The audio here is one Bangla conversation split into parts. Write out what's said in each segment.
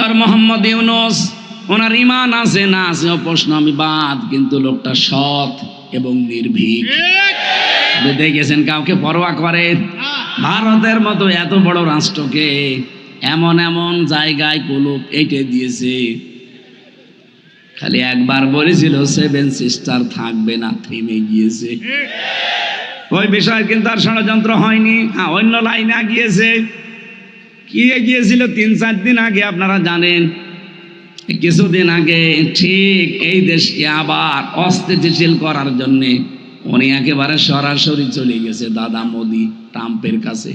ডক্টর মোহাম্মদ ইউনূস, ওনার ঈমান আছে না আছে প্রশ্ন আমি বাদ, কিন্তু লোকটা সৎ এবং নির্ভীক। দেখেছেন কাউকে পরোয়া করে? ভারতের মতো এত বড় রাষ্ট্রকে এমন এমন জায়গায় কুলুপ এঁটে দিয়েছে। খালি একবার বলেছিল 7 সিস্টার থাকবে না, থেমে গিয়েছে। ওই বিষয় কিন্তু আর ষড়যন্ত্র হয়নি। অন্য লাইনে গিয়েছে। কি গিয়েছিল 3-4 দিন আগে আপনারা জানেন, কিছুদিন আগে ঠিক এই দেশকে আবার অস্থিতিশীল করার জন্যে উনি একেবারে সরাসরি চলে গেছে দাদা মোদি ট্রাম্পের কাছে।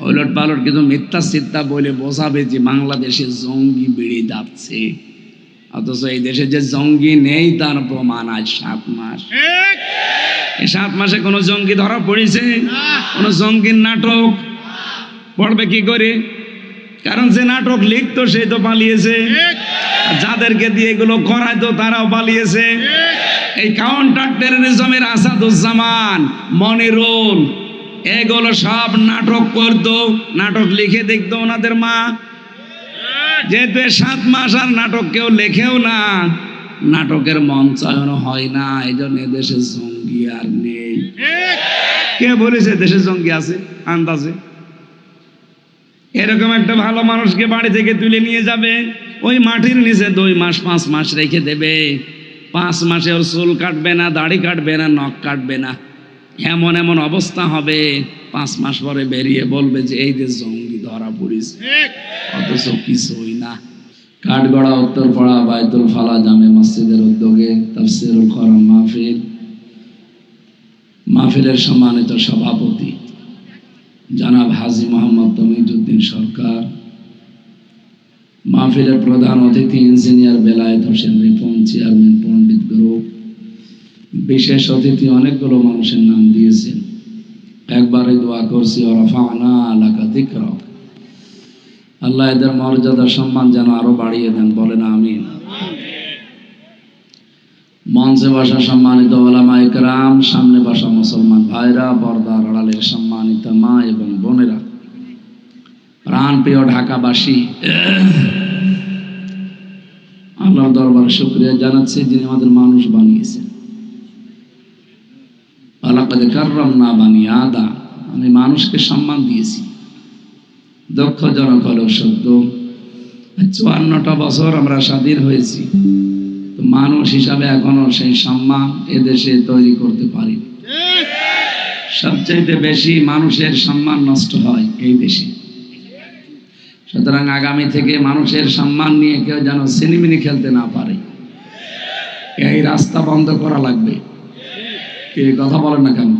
ওলট পালট কিন্তু মিথ্যা চিত্তা বলে বোঝাবে যে বাংলাদেশে জঙ্গি বেড়ে যাচ্ছে, অথচ এই দেশে যে জঙ্গি নেই তার প্রমাণ আজ 7 মাস। এই 7 মাসে কোনো জঙ্গি ধরা পড়েছে? কোনো জঙ্গির নাটক পড়বে কি করে? কারণ যে নাটক লিখতো সে তো পালিয়েছে, যাদেরকে দিয়ে এগুলো করাইতো তারাও পালিয়েছে। এই কাউন্টার টেররিজমের আসাদুজ্জামান, মনিরুল, এগুলো সব নাটক করতো, নাটক লিখে দেখতো ওনাদের মা। যেহেতু 7 মাস আর নাটক কেউ লেখেও না, নাটকের মঞ্চায়ন হয় না, এই জন্য দেশে জঙ্গি আর নেই। কে বলেছে দেশে জঙ্গি আছে? আন্দাজে এরকম একটা ভালো মানুষকে বাড়ি থেকে তুলে নিয়ে যাবে, ওই মাটির নিচে 2 মাস 5 মাস রেখে দেবে। 5 মাসে ওর চুল কাটবে না, দাড়ি কাটবে না, নখ কাটবে না, এমন এমন অবস্থা হবে 5 মাস পরে বেরিয়ে বলবে যে এই দেশ জঙ্গি ধরা পড়েছে, অথচ কিছুই না। কাঠগড়া উত্তরপাড়া বাইতুল ফালা জামে মসজিদের উদ্যোগে তাফসীরুল কোরআন মাহফিলের সম্মানিত সভাপতি জনাব হাজী মোহাম্মদ তমিজউদ্দিন সরকার, মাহফিলের প্রধান অতিথি ইঞ্জিনিয়ার বেলায়েত হোসেন রিপন, চেয়ারম্যান পণ্ডিত গ্রুপ, বিশেষ অতিথি অনেকগুলো মানুষের নাম দিয়েছেন। একবারে দোয়া করছি ওয়ারাফা'না লাকা যিকরাক, আল্লাহ এদের মর্যাদা সম্মান যেন আরো বাড়িয়ে দেন, বলেন আমিন। মঞ্চে বসা সম্মানিত ওলামায়ে কেরাম, সামনে বসা মুসলমান ভাইরা, পর্দার আড়ালের সম্মানিত মা এবং বোনেরা, প্রাণপ্রিয় ঢাকাবাসী, আল্লাহর দরবারে শুকরিয়া জানাচ্ছি যিনি আমাদের মানুষ বানিয়েছেন। ওয়ালাকাদ কাররামনা বানি আদম, আমি মানুষকে সম্মান দিয়েছি। দুঃখজনক হলেও সত্য, 54টা বছর আমরা স্বাধীন হয়েছি, মানুষ হিসাবে এখনো সেই সম্মান এদেশে তৈরি করতে পারি। সবচাইতে বেশি মানুষের সম্মান নষ্ট হয় এই দেশে। সুতরাং আগামী থেকে মানুষের সম্মান নিয়ে কেউ যেন সিনেমিনি খেলতে না পারে, এই রাস্তা বন্ধ করা লাগবে। কে কথা বলেন না কেন?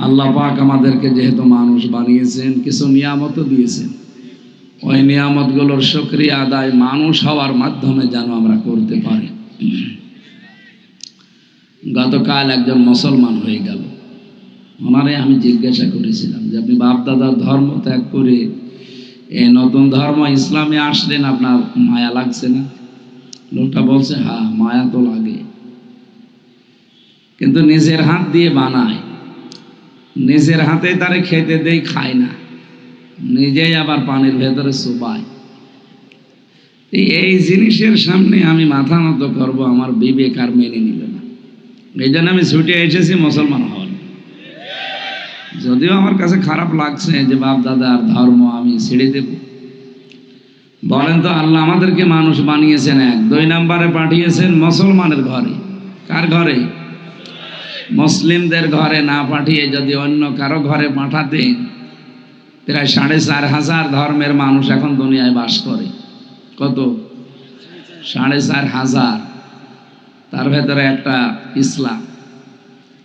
আল্লাহ পাক আমাদেরকে যেহেতু মানুষ বানিয়েছেন, কিছু নিয়ামতও দিয়েছেন, ওই নিয়ামতগুলোর শুকরিয়া আদায় মানুষ হওয়ার মাধ্যমে যেন আমরা করতে পারি। গতকাল একজন মুসলমান হয়ে গেল, ওনারে আমি জিজ্ঞাসা করেছিলাম যে আপনি বাপ দাদার ধর্ম ত্যাগ করে এই নতুন ধর্ম ইসলামে আসলেন, আপনার মায়া লাগছে না? লোকটা বলছে হ্যাঁ মায়া তো লাগে, কিন্তু নিজের হাত দিয়ে বানায়, নিজের হাতে তারে খেতে দেই, খায় না, নিজেই আবার পানির ভেতরে চুবায়। এই জিনিসের সামনে আমি মাথা নত করবো, আমার বিবেক আর মেনে নিল না। এই জন্য আমি ছুটে এসেছি মুসলমান হওয়ার। যদিও আমার কাছে খারাপ লাগছে যে বাপ দাদার ধর্ম আমি ছেড়ে দেব। বলেন তো, আল্লাহ আমাদেরকে মানুষ বানিয়েছেন 1, 2 নম্বরে পাঠিয়েছেন মুসলমানের ঘরে। কার ঘরে? মুসলিমদের ঘরে না পাঠিয়ে যদি অন্য কারো ঘরে পাঠাতেন, প্রায় 4,500 ধর্মের মানুষ এখন দুনিয়ায় বাস করে। কত? 4,500। তার ভেতরে একটা ইসলাম।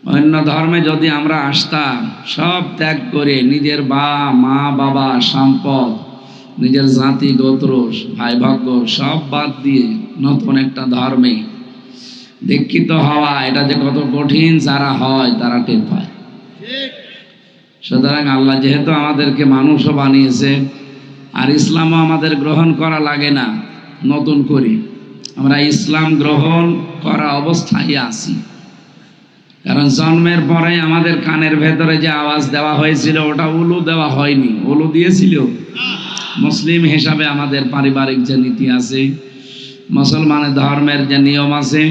অন্য ধর্মে যদি আমরা আসতাম, সব ত্যাগ করে নিজের মা বাবা, সম্পদ, নিজের জাতি গোত্র, ভাই ভাগ্য সব বাদ দিয়ে নতুন একটা ধর্মে দীক্ষিত হওয়া, এটা যে কত কঠিন যারা হয় তারা টের পায়। সুতরাং আল্লাহ যেহেতু আমাদেরকে মানুষও বানিয়েছে, আর ইসলামও আমাদের গ্রহণ করা লাগে না নতুন করে, আমরা ইসলাম গ্রহণ করা অবস্থায় আছি। কারণ জন্মের পরে আমাদের কানের ভেতরে যে আওয়াজ দেওয়া হয়েছিল ওটা উলু দেওয়া হয়নি। উলু দিয়েছিল? মুসলিম হিসাবে আমাদের পারিবারিক যে নীতি আছে, মুসলমানের ধর্মের যে নিয়ম আছে,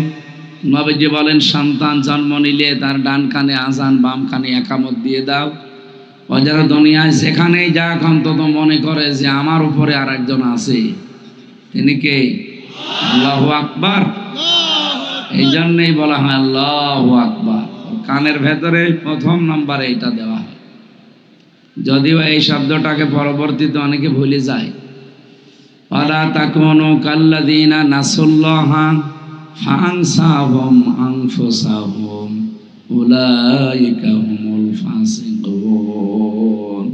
নবীজি বলেন সন্তান জন্ম নিলে তার ডান কানে আজান, বাম কানে একামত দিয়ে দাও। ও যারা দুনিয়ায় সেখানেই যাক অন্তত মনে করে যে আমার উপরে আর একজন আছে, তিনি কে? আল্লাহু আকবার। এই জন্যই বলা হয় আল্লাহু আকবার। কানের ভেতরে প্রথম নম্বরে এটা দেওয়া হয়, যদিও এই শব্দটাকে পরবর্তীতে অনেকে ভুলে যায়। ওয়ালা তাকুনু কাল্লাযীনা নাসুল্লাহা ফানসাহুম আনফুসাহুম উলাইকা হুমুল ফাসিকুন।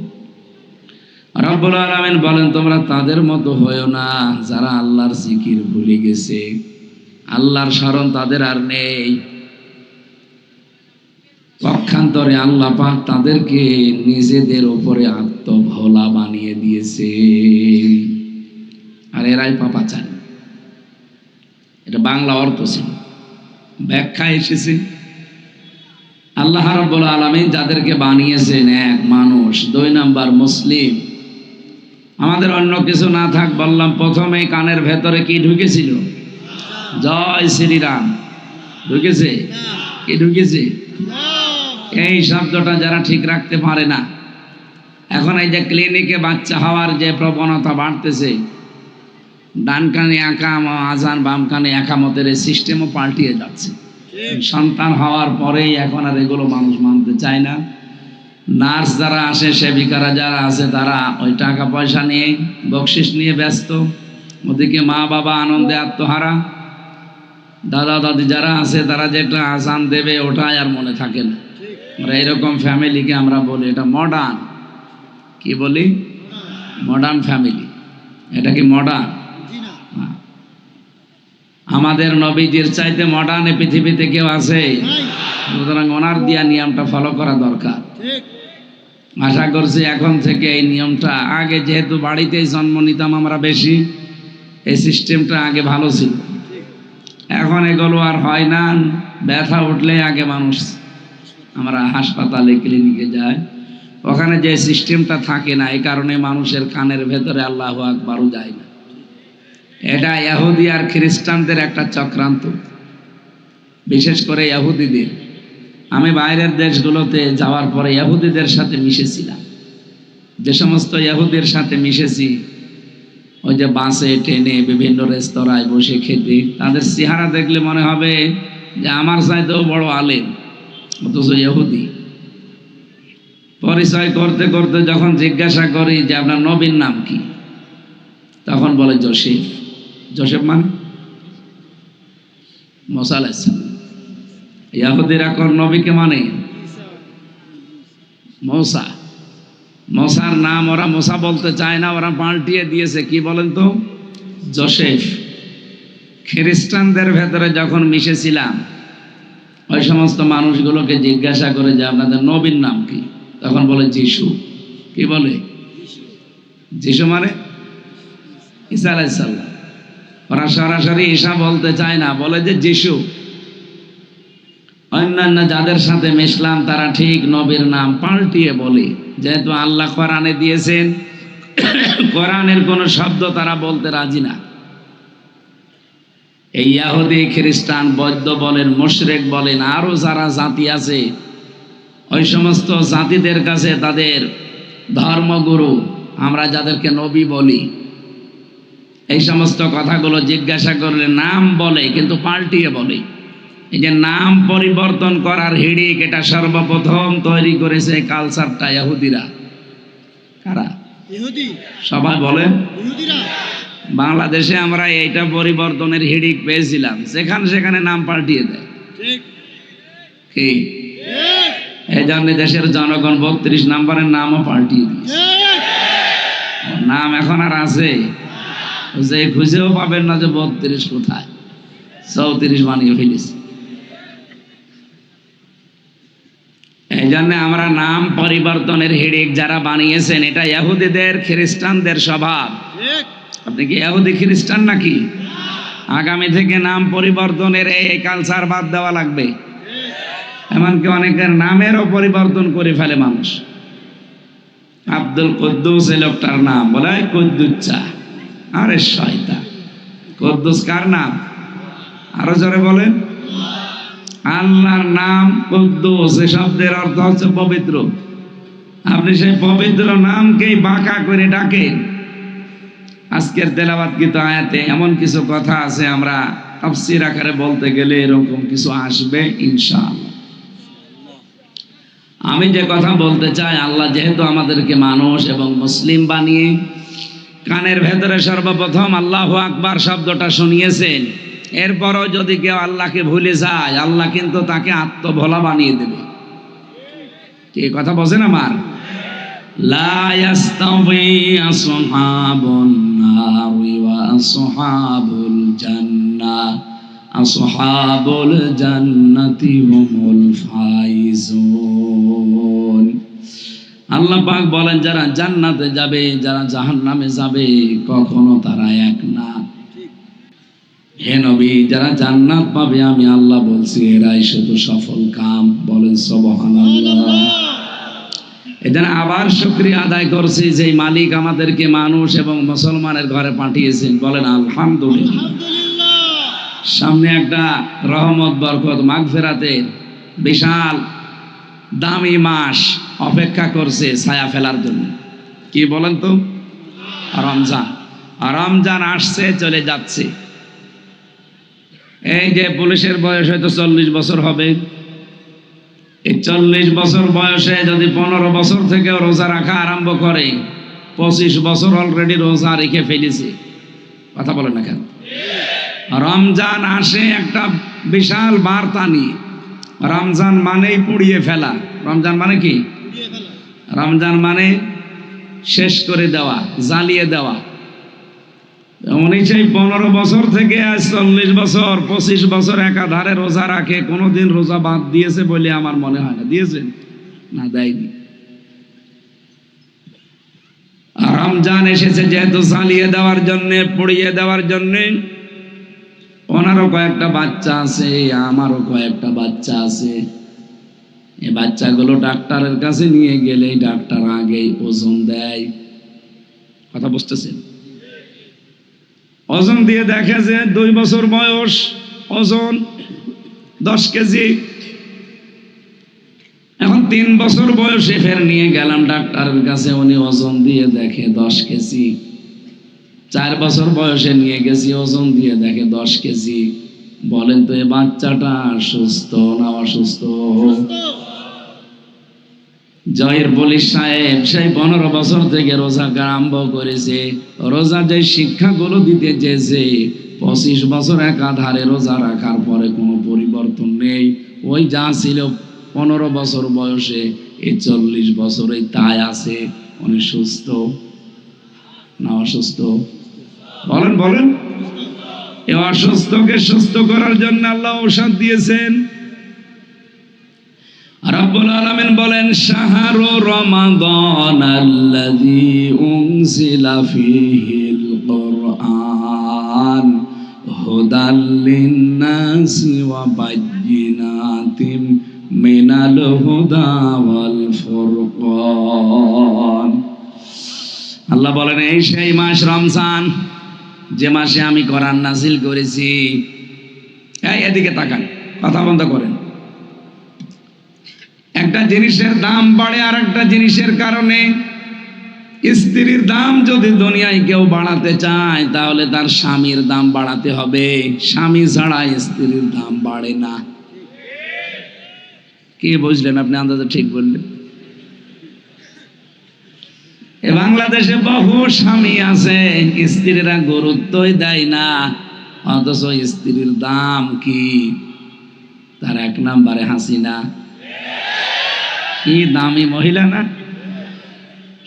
রব্বুল আলামিন বলেন, তোমরা তাদের মতো হয়ো না যারা আল্লাহর জিকির ভুলে গেছে, আল্লাহর স্মরণ তাদের আর নেই। পক্ষান্তরে আল্লাহ পাক তাদেরকে নিজেদের উপরে আত্মভোলা বানিয়ে দিয়েছে, আর এরাই পাপাচার। এটা বাংলা অর্থ ছিল, ব্যাখ্যা এসেছে। আল্লাহ রাব্বুল আলামিন যাদেরকে বানিয়েছেন, এক মানুষ, দুই নাম্বার মুসলিম। আমাদের অন্য কিছু না থাক, বললাম প্রথমে কানের ভেতরে কি ঢুকেছিল? জয় শ্রীরাম ঢুকেছে? কি ঢুকেছে? এই শব্দটা যারা ঠিক রাখতে পারে না, এখন এই যে ক্লিনিকে বাচ্চা হওয়ার যে প্রবণতা বাড়তেছে, ডান কানে একাম আজান, বাম কানে একামতের এই সিস্টেমও পাল্টিয়ে যাচ্ছে। সন্তান হওয়ার পরেই এখন আর এগুলো মানুষ মানতে চায় না। নার্স যারা আসে, সেবিকারা যারা আছে, তারা ওই টাকা পয়সা নিয়ে, বকশিস নিয়ে ব্যস্ত। ওদিকে মা বাবা আনন্দে আত্মহারা। দাদা দাদি যারা আছে, তারা যেটা আজান দেবে ওটাই আর মনে থাকে না। আমরা এরকম ফ্যামিলিকে আমরা বলি এটা মডার্ন। কি বলি? Modern family. এটা কি মডার্ন? আমাদের নবীজির চাইতে মডার্ন এই পৃথিবীতে কেউ আছে? সুতরাং ওনার দিয়া নিয়মটা ফলো করা দরকার। আশা করছি এখন থেকে এই নিয়মটা, আগে যেহেতু বাড়িতেই জন্ম নিতাম আমরা বেশি, এই সিস্টেমটা আগে ভালো ছিল। এখন এগুলো আর হয় না। ব্যথা উঠলে আগে মানুষ আমরা হাসপাতালে, ক্লিনিকে যায়, ওখানে যে সিস্টেমটা থাকে না, এই কারণে মানুষের কানের ভেতরে আল্লাহু আকবারও যায় না। এটা ইহুদি আর খ্রিস্টানদের একটা চক্রান্ত, বিশেষ করে ইহুদিদের। আমি বাইরের দেশগুলোতে যাওয়ার পরে ইহুদিদের সাথে মিশেছিলাম। যে সমস্ত ইহুদির সাথে মিশেছি, ওই যে বাসে, ট্রেনে, বিভিন্ন রেস্তোরাঁয় বসে খেতে, তাদের চেহারা দেখলে মনে হবে যে আমার চাইতেও বড় আলেম, অথচ ইহুদি। পরিচয় করতে করতে যখন জিজ্ঞাসা করি যে আপনার নবীর নাম কি, তখন বলে জোসেফ। জোসেফ মানে মুসা আলাইহিস সালাম। ইহুদিরা কোন নবীকে মানে? মুসা। মুসার নাম ওরা মুসা বলতে চায় না, ওরা পাল্টিয়ে দিয়েছে, কি বলেন তো? জোসেফ। খ্রিস্টানদের ভেতরে যখন মিশেছিলাম, ওই সমস্ত মানুষগুলোকে জিজ্ঞাসা করে যে আপনাদের নবীর নাম কি, তখন বলে যিশু। কি বলে? যিশু মানে ঈসা আলাইহিস সালাম। ওরা সরাসরি ঈসা বলতে চায় না, বলে যে যিশু। অন্যান্য যাদের সাথে মিশলাম তারা ঠিক নবীর নাম পাল্টিয়ে বলে, যেহেতু আল্লাহ কোরআনে দিয়েছেন, কোরআনের কোনো শব্দ তারা বলতে রাজি না। এই ইহুদি, খ্রিস্টান, বৌদ্ধ বলেন, মুশরিক বলেন, আরো যারা জাতি আছে, ওই সমস্ত জাতিদের কাছে তাদের ধর্মগুরু, আমরা যাদেরকে নবী বলি, এই সমস্ত কথাগুলো জিজ্ঞাসা করলে নাম বলে, কিন্তু পাল্টিয়ে বলে। এই যে নাম পরিবর্তন করার হিড়িক, এটা সর্বপ্রথম তৈরি করেছে কালচারটা ইহুদিরা। কারা? ইহুদি। সবাই বলেন ইহুদিরা। বাংলাদেশে আমরা এইটা পরিবর্তনের হিড়িক পেয়েছিলাম, সেখানে নাম পাল্টিয়ে দেয়। কি এই জন্য দেশের জনগণ 32 নম্বরের নামও পাল্টিয়ে দিয়েছে। নাম এখন আর আছে যে খুঁজেও পাবেন না যে 32 কোথায়, 34 বানিয়ে ফেলেছে। এই জন্য আমরা নাম পরিবর্তনের হিড়িক যারা বানিয়েছেন, এটা ইহুদিদের, খ্রিস্টানদের স্বভাব। আপনি কি ইহুদি খ্রিস্টান নাকি? আগামী থেকে নাম পরিবর্তনের এই কালচার বাদ দেওয়া লাগবে। এমনকি অনেকের নামেরও পরিবর্তন করে ফেলে মানুষ। আব্দুল কুদ্দুস এই লোকটার নাম, বলে কুদ্দুচ্চা। আরে শয়তান, কুদ্দুস কার নাম? আরো জোরে বলেন। আল্লাহর নাম কুদ্দুস, এই শব্দের অর্থ হচ্ছে পবিত্র। আপনি সেই পবিত্র নামকেই বাঁকা করে ডাকেন। আজকের তেলাওয়াতকৃত আয়াতে এমন কিছু কথা আছে, আমরা তাফসীর আকারে বলতে গেলে এরকম কিছু আসবে ইনশাআল্লাহ। আমি যে কথা বলতে চাই, আল্লাহ যেহেতু আমাদেরকে মানুষ এবং মুসলিম বানিয়ে কানের ভেতরে সর্বপ্রথম আল্লাহু আকবার শব্দটা শুনিয়েছেন, এরপরও যদি কেউ আল্লাহকে ভুলে যায়, আল্লাহ কিন্তু তাকে আত্মভোলা বানিয়ে দেবে। কি কথা বলছেন আমার? লা ইয়াস্তাওয়ি আসহাবুন নারি ওয়া আসহাবুল জান্নাহ, আসহাবুল জান্নাতি হুমুল ফাইজুন। আল্লাহ পাক বলেন, যারা জান্নাতে যাবে, যারা জাহান্নামে যাবে, কখনো তারা এক না। হে নবী, যারা জান্নাত পাবে আমি আল্লাহ বলছি এরাই শুধু সফল কাম। বলেন সুবহানাল্লাহ। এজন্য আবার শুকরিয়া আদায় করছি যে মালিক আমাদেরকে মানুষ এবং মুসলমানের ঘরে পাঠিয়েছেন। বলেন আলহামদুলিল্লাহ। সামনে একটা রহমত, বরকত, মাগফিরাতের বিশাল দামি মাস অপেক্ষা করছে ছায়া ফেলার জন্য। কি বলেন তো? রমজান। রমজান আসছে, চলে যাচ্ছে। এই যে পুলিশের বয়স হয়তো 40 বছর হবে, এই 40 বছর বয়সে যদি 15 বছর থেকে রোজা রাখা আরম্ভ করে, 25 বছর অলরেডি রোজা রেখে ফেলেছে। কথা বলেন না কেন? রমজান আসে একটা বিশাল বার্তা নিয়ে। রমজান মানেই পুড়িয়ে ফেলা। রমজান মানে কি? রমজান মানে শেষ করে দেওয়া, জ্বালিয়ে দেওয়া। উনি সেই 15 বছর থেকে আজ 40 বছর, 25 বছর একাধারে রোজা রাখে। কোনোদিন রোজা বাদ দিয়েছে বলে আমার মনে হয় না। দিয়েছেন? না, দেয়নি। রমজান এসেছে যেহেতু জ্বালিয়ে দেওয়ার জন্যে, পুড়িয়ে দেওয়ার জন্যে। ওনারও কয়েকটা বাচ্চা আছে, আমারও কয়েকটা বাচ্চা আছে। এই বাচ্চাগুলো ডাক্তারের কাছে নিয়ে গেলে ডাক্তার আগেই ওজন দেয়। কথা বুঝতেছেন? ওজন দিয়ে দেখে যে 2 বছর বয়স, ওজন 10 কেজি। এখন 3 বছর বয়সে ফের নিয়ে গেলাম ডাক্তারের কাছে, উনি ওজন দিয়ে দেখে 10 কেজি। 4 বছর বয়সে নিয়ে গেছি, ওজন দিয়ে দেখে 10 কেজি। বলেন তো এই বাচ্চাটা সুস্থ না অসুস্থ? জয়ের পুলিশ সাহেব সেই 15 বছর থেকে রোজা আরম্ভ করেছে। রোজা যে শিক্ষাগুলো দিতে চেয়েছে, 25 বছর একাধারে রোজা রাখার পরে কোনো পরিবর্তন নেই। ওই যা ছিল 15 বছর বয়সে, এই 40 বছরে তাই আছে। উনি সুস্থ না অসুস্থ? বলেন বলেন। এই অসুস্থকে সুস্থ করার জন্য আল্লাহ ঔষধ দিয়েছেন। রব্বুল আলামিন বলেন, শাহরু রমাদান আল্লাযী উনজিলা ফীহিল কুরআন হুদাল লিন-নাসি ওয়া বায়্যিনাতিম মিনাল হুদা ওয়াল ফুরকান। আল্লাহ বলেন, এই সেই মাস রমজান, যে মাসে আমি কোরআন নাযিল করেছি। এদিকে তাকান, কথা বন্ধ করেন। একটা জিনিসের দাম বাড়ে আর একটা জিনিসের কারণে। স্ত্রীর দাম যদি দুনিয়ায় কেউ বাড়াতে চায়, তাহলে তার স্বামীর দাম বাড়াতে হবে। স্বামী ছাড়া স্ত্রীর দাম বাড়ে না। কি বুঝলেন আপনি? আন্দাজে ঠিক বললেন। বাংলাদেশে বহু স্বামী আছে, স্ত্রীরা গুরুত্বই দেয় না, অথচ স্ত্রীর দাম কি? তার 1 নম্বরে হাসিনা। কি দামি মহিলা না?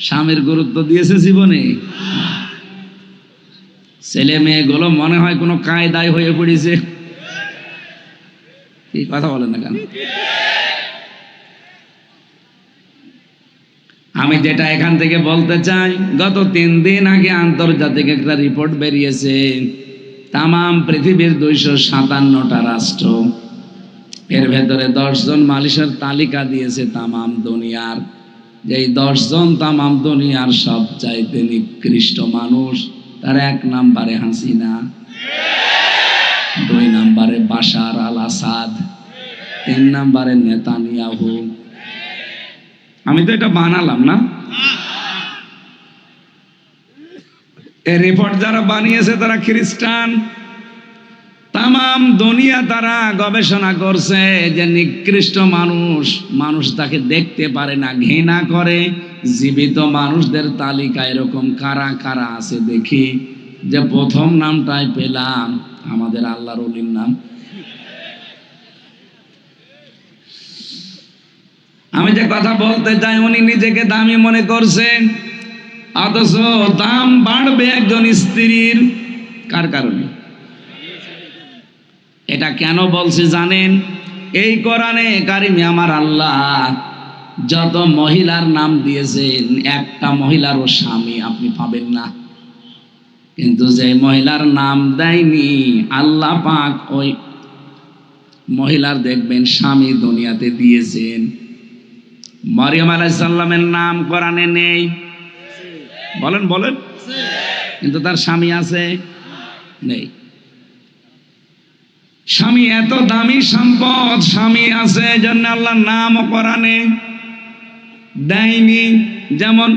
স্বামীর গুরুত্ব দিয়েছে জীবনে। ছেলে মেয়েগুলো মনে হয় কোনো কায়দায় হয়ে পড়েছে। কি কথা বলেন না কেন? আমি যেটা এখান থেকে বলতে চাই, গত 3 দিন আগে আন্তর্জাতিক একটা রিপোর্ট বেরিয়েছে। তামাম পৃথিবীর 257টা রাষ্ট্র, এর ভেতরে 10 জন মালিশের তালিকা দিয়েছে তামাম দুনিয়ার। যে এই 10 জন তামাম দুনিয়ার সবচাইতে নিকৃষ্ট মানুষ, তার 1 নম্বরে হাসিনা, 2 নম্বরে বাশার আল আসাদ, 3 নম্বরে নেতানিয়াহু। আমি তো এটা বানালাম না, এই রিপোর্ট যারা বানিয়েছে তারা খ্রিস্টান। তামাম দুনিয়া তারা গবেষণা করছে যে নিকৃষ্ট মানুষ, মানুষ তাকে দেখতে পারে না, ঘৃণা করে। জীবিত মানুষদের তালিকা এরকম কারা কারা আছে দেখি, যে প্রথম নামটাই পেলাম আমাদের আল্লাহর ওলির নাম। আমি যে কথা বলতে চাই, উনি নিজেকে দামি মনে করছেন, অথচ দাম বাড়বে একজন স্ত্রীর কার কারণে? এটা কেন বলছি জানেন? এই কোরআনে কারিমে আমার আল্লাহ যত মহিলার নাম দিয়েছেন, একটা মহিলারও স্বামী আপনি পাবেন না। কিন্তু যে মহিলার নাম দেয়নি আল্লাহ পাক, ওই মহিলার দেখবেন স্বামী দুনিয়াতে দিয়েছেন। মরিয়ম আলাইহিস সালামের নাম কোরআনে নেই, বলেন বলেন, কিন্তু তার স্বামী আছে নেই। স্বামী এত দামি সম্পদ, স্বামী আছে জন্য আল্লাহর নাম কোরআনে দেয়নি। যেমন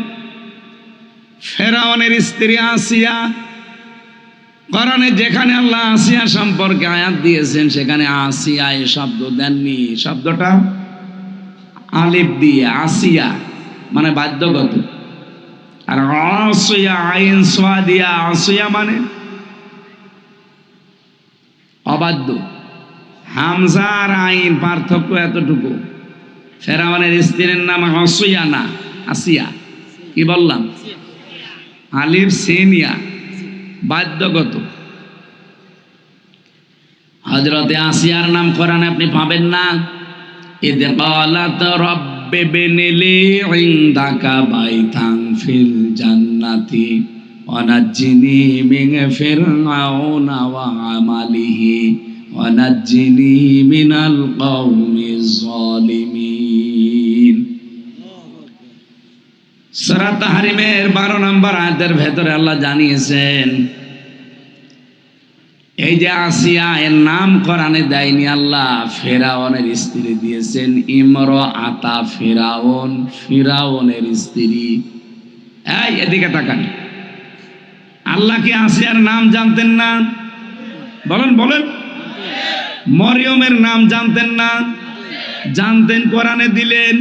ফেরাউনের স্ত্রী আসিয়া, কোরআনে যেখানে আল্লাহ আসিয়া সম্পর্কে আয়াত দিয়েছেন সেখানে আসিয়া এই শব্দ দেননি। শব্দটা আলিফ দিয়ে, আসিয়া মানে বাধ্যগত, আর আসিয়া আইন সোয়া দিয়া আসিয়া মানে অবাধ্য। হামজার আইন পার্থক্য এতটুকু। ফেরাউনের স্ত্রীর নাম আসিয়া না আসিয়া, কি বললাম? আলিফ সিনিয়া, বাধ্যগত। হযরতে আসিয়ার নাম কোরআনে আপনি পাবেন না। ইদ ক্বালাত রাব্বি বিনিলি ইনদাকা বাইতান ফিল জান্নাতি ওয়া নাজ্জিনি মিন ফিরআউনা ওয়া আমালিহি ওয়া নাজ্জিনি মিনাল কওমিজ যালিমিন। সূরা তাহরিমের 12 নম্বর আয়াতের ভেতরে আল্লাহ জানিয়েছেন, এই যে আসিয়া এর নাম কোরআনে দেয়নি আল্লাহ, ফেরাউনের স্ত্রী দিয়েছেন ইমরাআতা ফিরাউন, ফিরাউনের স্ত্রী। এই এদিকে তাকান, আল্লাহ কি আসিয়ার নাম জানতেন না? বলেন বলেন। মরিয়মের নাম জানতেন না? জানতেন, কোরআনে দিলেন।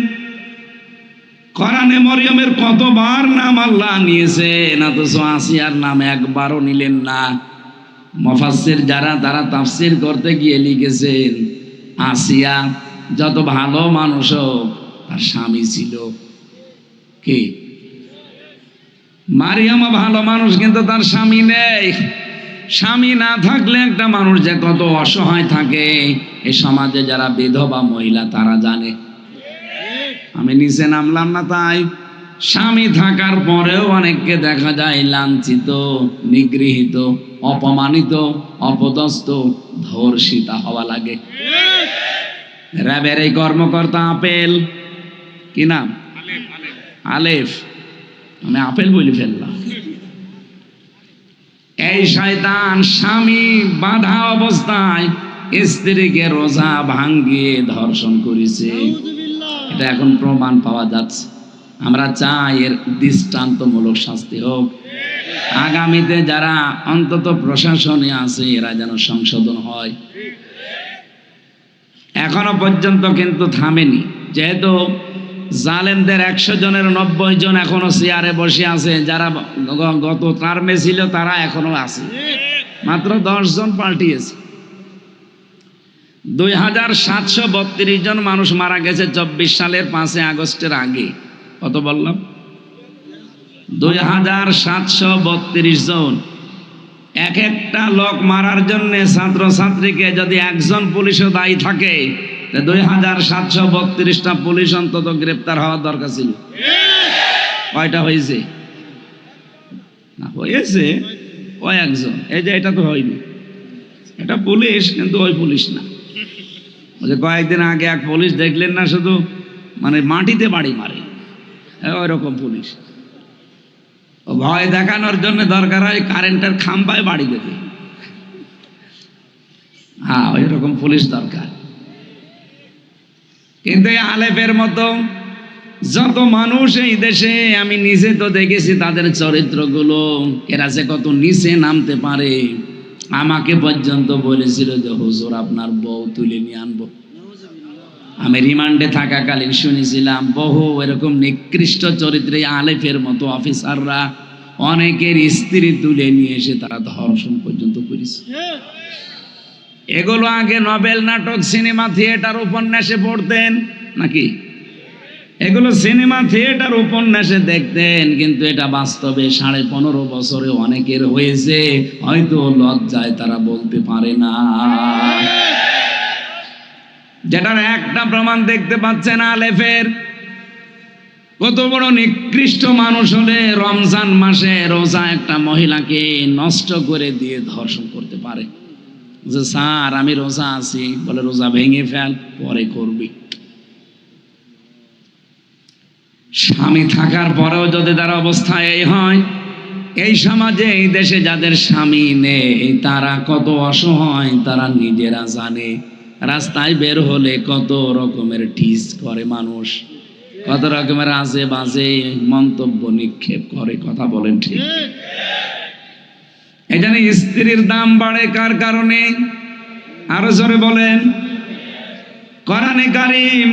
কোরআনে মরিয়মের কতবার নাম আল্লাহ নিয়েছেন, অথচ আসিয়ার নাম একবারও নিলেন না। মুফাসসির যারা, তারা তাফসীর করতে গিয়ে লিখেছেন, আসিয়া যত ভালো মানুষ হোক তার স্বামী ছিল কি? মারিয়াম ভালো মানুষ কিন্তু তার স্বামী নেই। স্বামী না থাকলে একটা মানুষ যে কত অসহায় থাকে, এই সমাজে যারা বিধবা মহিলা তারা জানে। আমি নিচে নামলাম না তাই। স্বামী থাকার পরেও অনেককে দেখা যায় লাঞ্ছিত, নিগৃহীত, অপমানিত, অপদস্থ, ধর্ষিতা হওয়া লাগে। র্যাবের এই কর্মকর্তা আপেল, কি নাম? আলেফ, আমি আপেল বলে ফেললাম। এই শয়তান স্বামী বাঁধা অবস্থায় স্ত্রীকে রোজা ভাঙ্গিয়ে ধর্ষণ করেছে। এটা এখন প্রমাণ পাওয়া যাচ্ছে। আমরা চাই এর দৃষ্টান্তমূলক শাস্তি হোক। আগামীতে যারা অন্তত প্রশাসনে আছে এরা যেন সংশোধন হয়। এখনো পর্যন্ত কিন্তু থামেনি, যেহেতু জালেমদের 100 জনের 90 জন এখনো চেয়ারে বসে আছে। যারা গত টার্মে ছিল তারা এখনো আছে, মাত্র 10 জন পাল্টিয়েছে। 2732 জন মানুষ মারা গেছে 24 সালের 5 আগস্টের আগে। কত বললাম? 2732 জন। এক একটা লোক মারার জন্য ছাত্রছাত্রীকে যদি একজন পুলিশও দায়ী থাকে, 2732টা পুলিশ অন্তত গ্রেপ্তার হওয়ার দরকার ছিল। কয়টা হয়েছে? না হয়েছে ওই একজন। এই যে এটা তো হয়নি, এটা পুলিশ কিন্তু ওই পুলিশ না। ওই যে কয়েকদিন আগে এক পুলিশ দেখলেন না, শুধু মানে মাটিতে বাড়ি মারে, ওই রকম পুলিশ। ও ভয় দেখানোর জন্য দরকার হয় কারেন্টের খাম্বায় বাড়ি দেবে। হ্যাঁ, ওই রকম পুলিশ দরকার। কিন্তু এই আলেফের মতো যত মানুষ এই দেশে, আমি নিজে তো দেখেছি তাদের চরিত্রগুলো, এরা যে কত নিচে নামতে পারে। আমাকে পর্যন্ত বলেছিল যে হুজুর আপনার বউ তুলে নিয়ে আনবো। আমি রিমান্ডে থাকাকালীন শুনেছিলাম বহু এরকম নিকৃষ্ট চরিত্রে আলেফের মতো অফিসাররা অনেকের স্ত্রী তুলে নিয়ে এসে তারা ধর্ষণ পর্যন্ত করেছে। এগুলো আগে নোবেল নাটক, সিনেমা, থিয়েটার, উপন্যাসে পড়তেন নাকি? এগুলো সিনেমা, থিয়েটার, উপন্যাসে দেখতেন, কিন্তু এটা বাস্তবে 15.5 বছরে অনেকের হয়েছে, হয়তো লজ্জায় তারা বলতে পারে না। যেটার একটা প্রমাণ দেখতে পাচ্ছেন আলেফের। কত বড় নিকৃষ্ট মানুষ হলে রমজান মাসে রোজা একটা মহিলাকে নষ্ট করে দিয়ে ধর্ষণ করতে পারে। যে স্যার আমি রোজা আছি, বলে রোজা ভেঙে ফেল, পরে করবি। স্বামী থাকার পরেও যদি তার অবস্থা এই হয়, এই সমাজে এই দেশে যাদের স্বামী নেই তারা কত অসহায় তারা নিজেরা জানে। রাস্তায় বের হলে কত রকমের টিজ করে মানুষ, কত রকমের আজে বাজে মন্তব্য নিক্ষেপ করে। কথা বলেন ঠিক? এই জন্য স্ত্রীর দাম বাড়ে কার কারণে? আরো জোরে বলেন। কোরআনে কারীম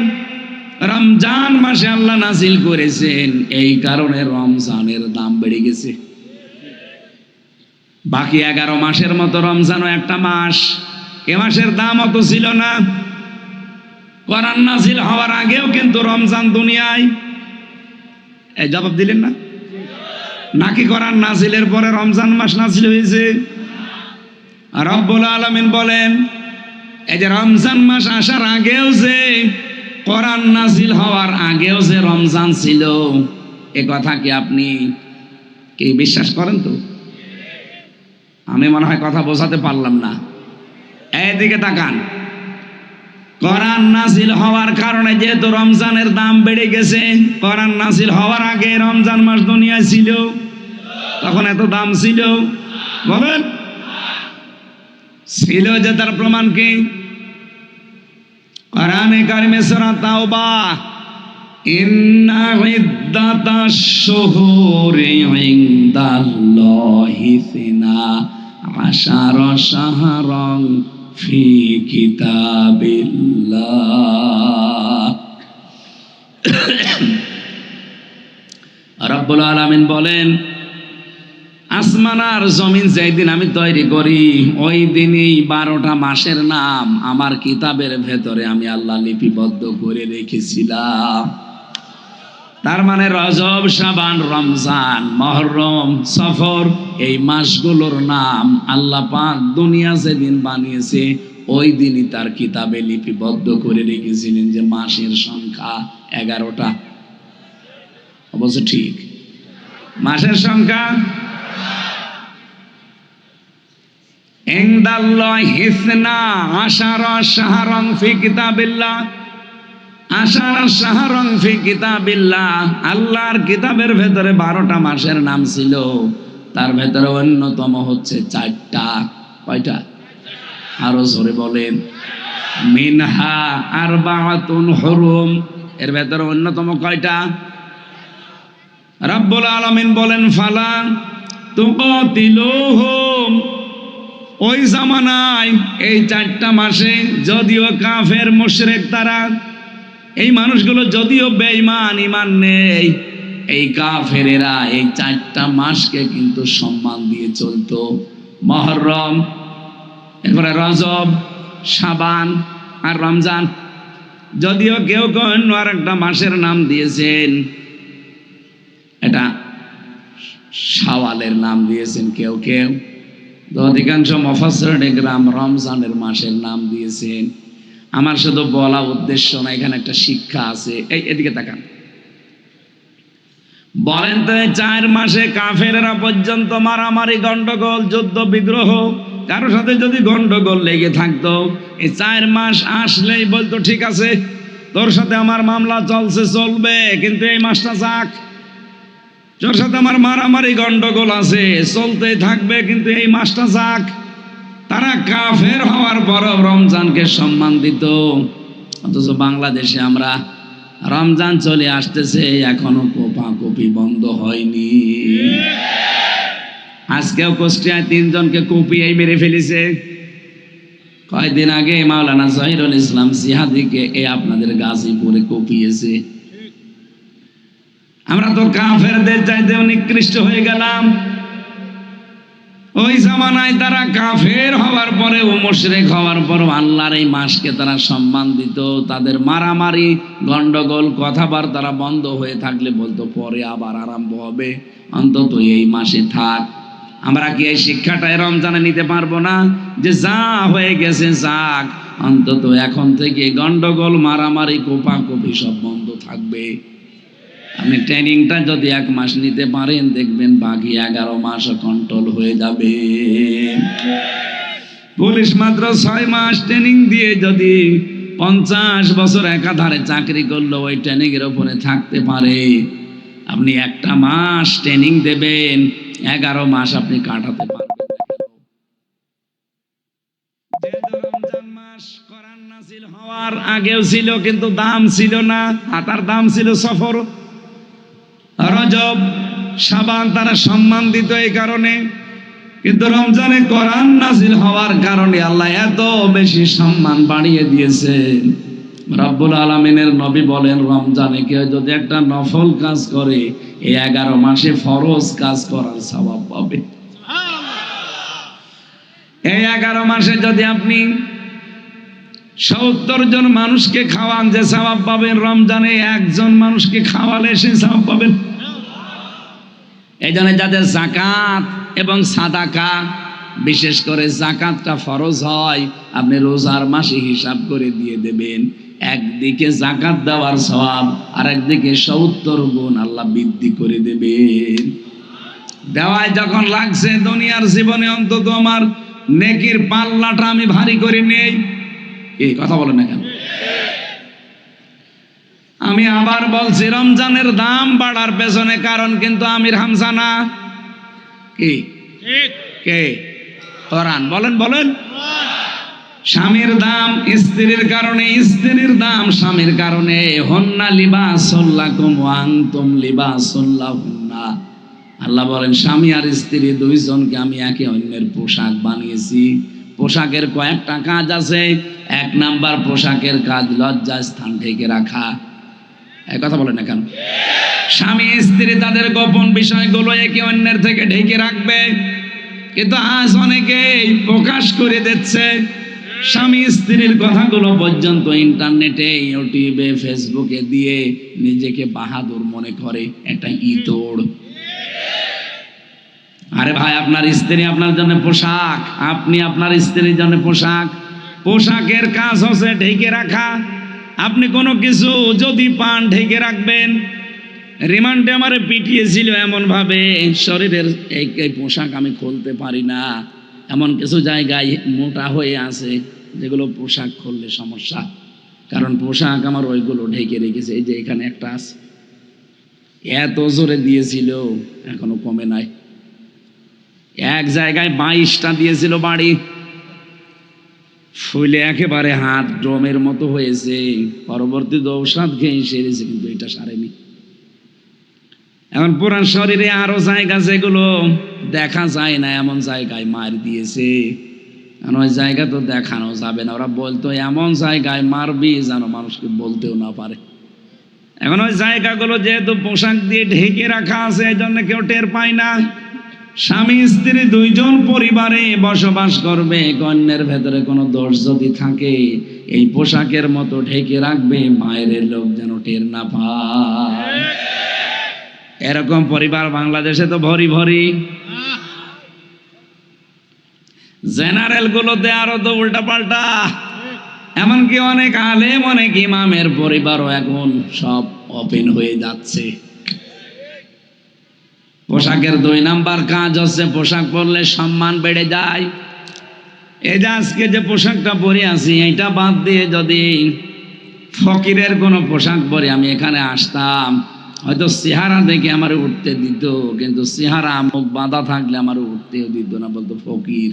রমজান মাসে আল্লাহ নাজিল করেছেন, এই কারণে রমজানের দাম বেড়ে গেছে। বাকি 11 মাসের মতো রমজানও একটা মাস, এ মাসের দাম অত ছিল না। কোরআন নাজিল হওয়ার আগেও কিন্তু রমজান দুনিয়ায়, এই জবাব দিলেন না নাকি? কোরআন নাজিলের পরে রমজান মাস নাজিল হয়েছে? রব্বুল আলামিন বলেন, এই যে রমজান মাস আসার আগেও যে, কোরআন নাজিল হওয়ার আগেও যে রমজান ছিল, এ কথা কি আপনি কি বিশ্বাস করেন? তো আমি মনে হয় কথা বোঝাতে পারলাম না। এইদিকে তাকান। কোরআন নাজিল হওয়ার কারণে যেহেতু রমজানের দাম বেড়ে গেছে, কোরআন নাজিল হওয়ার আগে রমজান মাস দুনিয়ায় ছিল, তখন এত দাম ছিল? বলেন ছিল যে, তার প্রমাণ কি? কোরআনে কারিমে সূরা তাওবা, ইন্না ইদ্দাতাশ শুহুরি ইনদাল্লাহি 12 শাহরান ফি কিতাবিল্লাহ। রব্বুল আলামিন বলেন, আসমান আর জমিন যেদিন আমি তৈরি করি, ওই দিনই 12টা মাসের নাম আমার কিতাবের ভেতরে আমি আল্লাহ লিপিবদ্ধ করে রেখেছিলাম। তার মানে রজব, শাবান, রমজান, মুহররম, সফর, এই মাসগুলোর নাম আল্লাহ পাক দুনিয়া যেদিন বানিয়েছে ওই দিনই তার কিতাবে লিপিবদ্ধ করে রেখেছিলেন যে মাসের সংখ্যা 11টা। অবশ্য ঠিক, মাসের সংখ্যা ইনদাল্লাহি 12 শাহরান ফি কিতাবিল্লাহ। 12 শাহরান ফি কিতাবিল্লাহ, আল্লাহর কিতাবের ভেতরে 12টা মাসের নাম ছিল। তার ভেতরে অন্যতম হচ্ছে 4টা। কয়টা? আরো জোরে বলেন। মিনহা আরবাআতুন হুরুম, এর ভেতরে অন্যতম কয়টা? রব্বুল আলামিন বলেন, ফালা তুকাতিলুহুম, ওই জামানায় এই 4টা মাসে যদিও কাফের মুশরিক তারা, এই মানুষগুলো যদিও বেঈমান, ঈমান নেই, এই কাফেরেরা এই 4টা মাসকে কিন্তু সম্মান দিয়ে চলতো। মুহররম, এরপরে রজব, শাবান আর রমজান। যদিও কেউ কেউ অন্য আর একটা মাসের নাম দিয়েছেন, এটা শাওয়ালের নাম দিয়েছেন কেউ কেউ, তো অধিকাংশ মুফাসসিরিনে কেরাম রমজানের মাসের নাম দিয়েছেন। আমার শুধু বলা উদ্দেশ্য না, এখানে একটা শিক্ষা আছে। এদিকে তাকান। বলেন তো, 4 মাসে কাফেররা পর্যন্ত মারামারি, গন্ডগোল, যুদ্ধ বিগ্রহ, কারোর সাথে যদি গন্ডগোল লেগে থাকতো, এই 4 মাস আসলেই বলতো ঠিক আছে, তোর সাথে আমার মামলা চলছে, চলবে, কিন্তু এই মাসটা যাক। তোর সাথে আমার মারামারি গন্ডগোল আছে, চলতেই থাকবে, কিন্তু এই মাসটা যাক। তারা কাফের হওয়ার পরও রমজানকে সম্মান দিত। অথচ বাংলাদেশে আমরা রমজান চলে আসতেছে, এখনো কোপাকুপি বন্ধ হয়নি। আজকেও কুষ্টিয়ায় 3 জনকে কুপিয়ে মেরে ফেলেছে। কয়েকদিন আগে মাওলানা জহিরুল ইসলাম জিহাদিকে আপনাদের গাজীপুরে কুপিয়েছে। আমরা তো কাফেরদের চাইতেও নিকৃষ্ট হয়ে গেলাম। ওই জামানায় তারা কাফের হওয়ার পরেও, মুশরিক হওয়ার পরও আল্লাহর এই মাসকে তারা সম্মান দিত। তাদের মারামারি গন্ডগোল কথাবার্তা বন্ধ হয়ে থাকলে বলতো পরে আবার আরম্ভ হবে, অন্তত এই মাসে থাক। আমরা কি এই শিক্ষাটাই রমজানে নিতে পারবো না যে যা হয়ে গেছে যাক, অন্তত এখন থেকে গন্ডগোল মারামারি কোপাকুপি সব বন্ধ থাকবে। আপনি ট্রেনিংটা যদি 1 মাস নিতে পারেন, দেখবেন বাকি 11 মাস কন্ট্রোল হয়ে যাবে। পুলিশ মাত্র 6 মাস ট্রেনিং দিয়ে যদি 50 বছর একাধারে চাকরি করলো ওই ট্রেনিং এর উপরে থাকতে পারে, আপনি 1টা মাস ট্রেনিং দেবেন, 11 মাস আপনি কাটাতে পারবেন। রমজান মাস কোরআন নাযিল হওয়ার আগেও ছিল, কিন্তু দাম ছিল না। তার দাম ছিল সফর, রজব, শাবান, তারা সম্মান দিত এই কারণে। কিন্তু রমজানে কোরআন নাযিল হওয়ার কারণে আল্লাহ এত বেশি সম্মান বাড়িয়ে দিয়েছে। রব্বুল আলামিনের নবী বলেন, রমজানে কেউ যদি একটা নফল কাজ করে, এই 11 মাসে ফরজ কাজ করার সওয়াব পাবে। এই 11 মাসে যদি আপনি 70 জন মানুষকে খাওয়ান, যে সওয়াব পাবেন, রমজানে 1 জন মানুষকে খাওয়ালে সে সওয়াব পাবেন। এই জন্য যাদের যাকাত এবং সাদাকা, বিশেষ করে যাকাতটা ফরজ হয়, আপনি রোজার মাসে হিসাব করে দিয়ে দেবেন। একদিকে যাকাত দেওয়ার সওয়াব, আর একদিকে 70 গুণ আল্লাহ বৃদ্ধি করে দেবেন। দেওয়ায় যখন লাগছে, দুনিয়ার জীবনে অন্তত আমার নেকির পাল্লাটা আমি ভারী করে নেই। এই কথা বলেন না কেন? আমি আবার বলছি, রমজানের দাম বাড়ার পেছনে কারণ কিন্তু আমির হামজা না। কি কে? কোরআন। বলেন বলেন। স্বামীর দাম স্ত্রীর কারণে, স্ত্রীর দাম স্বামীর কারণে। হন্না লিবাসুল লাকুম ওয়া আনতুম লিবাসুল লাহুন্না। আল্লাহ বলেন, স্বামী আর স্ত্রী 2 জনকে আমি একে অন্যের পোশাক বানিয়েছি। পোশাকের কয়েকটা কাজ আছে। 1 নাম্বার পোশাকের কাজ লজ্জা স্থান ঢেকে রাখা। এই কথা বলেন না কেন? স্বামী স্ত্রী তাদের গোপন বিষয়গুলো একে অন্যের থেকে ঢেকে রাখবে, কিন্তু আজ অনেকেই প্রকাশ করে দিচ্ছে। স্বামী স্ত্রীর কথাগুলো পর্যন্ত ইন্টারনেটে, ইউটিউবে, ফেসবুকে দিয়ে নিজেকে বাহাদুর মনে করে। একটা ইতর। আরে ভাই, আপনার স্ত্রী আপনার জন্য পোশাক, আপনি আপনার স্ত্রীর জন্য পোশাক। পোশাকের কাজ হচ্ছে ঢেকে রাখা। আপনি কোনো কিছু যদি পান, ঢেকে রাখবেন। রিমান্ডে আমারে পিটিয়েছিল এমন ভাবে, শরীরের এই পোশাক আমি খুলতে পারি না। এমন কিছু জায়গায় মোটা হয়ে আছে যেগুলো পোশাক খুললে সমস্যা, কারণ পোশাক আমার ওইগুলো ঢেকে রেখেছে। এই যে এখানে একটা আছে, এত জোরে দিয়েছিল, এখনো কমে নাই। এক জায়গায় 22টা দিয়েছিল বাড়ি, ফুলে একেবারে হাত ড্রমের মতো হয়েছে। পরবর্তীতে ঔষধ খেয়ে সেরেছে, কিন্তু এটা সারেনি। এখন পুরা শরীরে আরো জায়গা যেগুলো দেখা যায় না, এমন জায়গায় মার দিয়েছে। কারণ ওই জায়গা তো দেখানো যাবে না। ওরা বলতো এমন জায়গায় মারবি যেন মানুষকে বলতেও না পারে। এখন ওই জায়গাগুলো যেহেতু পোশাক দিয়ে ঢেকে রাখা আছে, এই জন্য কেউ টের পায় না। স্বামী স্ত্রী 2 জন পরিবারে বসবাস করবে, কন্যার ভেতরে কোনো দোষ যদি থাকে, এই পোশাকের মতো ঢেকে রাখবে, বাইরের লোক যেন টের না পায়। এরকম পরিবার বাংলাদেশে তো ভরি ভরি। জেনারেল গুলোতে আরো তো উল্টা পাল্টা। এমনকি অনেক আলেম, অনেক ইমামের পরিবারও এখন সব ওপেন হয়ে যাচ্ছে। পোশাকের 2 নাম্বার কাজ হচ্ছে, পোশাক পরলে সম্মান বেড়ে যায়। এই যে আজকে যে পোশাকটা পরে আছি, এটা বাদ দিয়ে যদি ফকিরের কোনো পোশাক পরে আমি এখানে আসতাম, হয়তো চেহারা দেখে আমার উঠতে দিত, কিন্তু চেহারা মুখ বাঁধা থাকলে আমার উঠতেও দিত না, বলতো ফকির।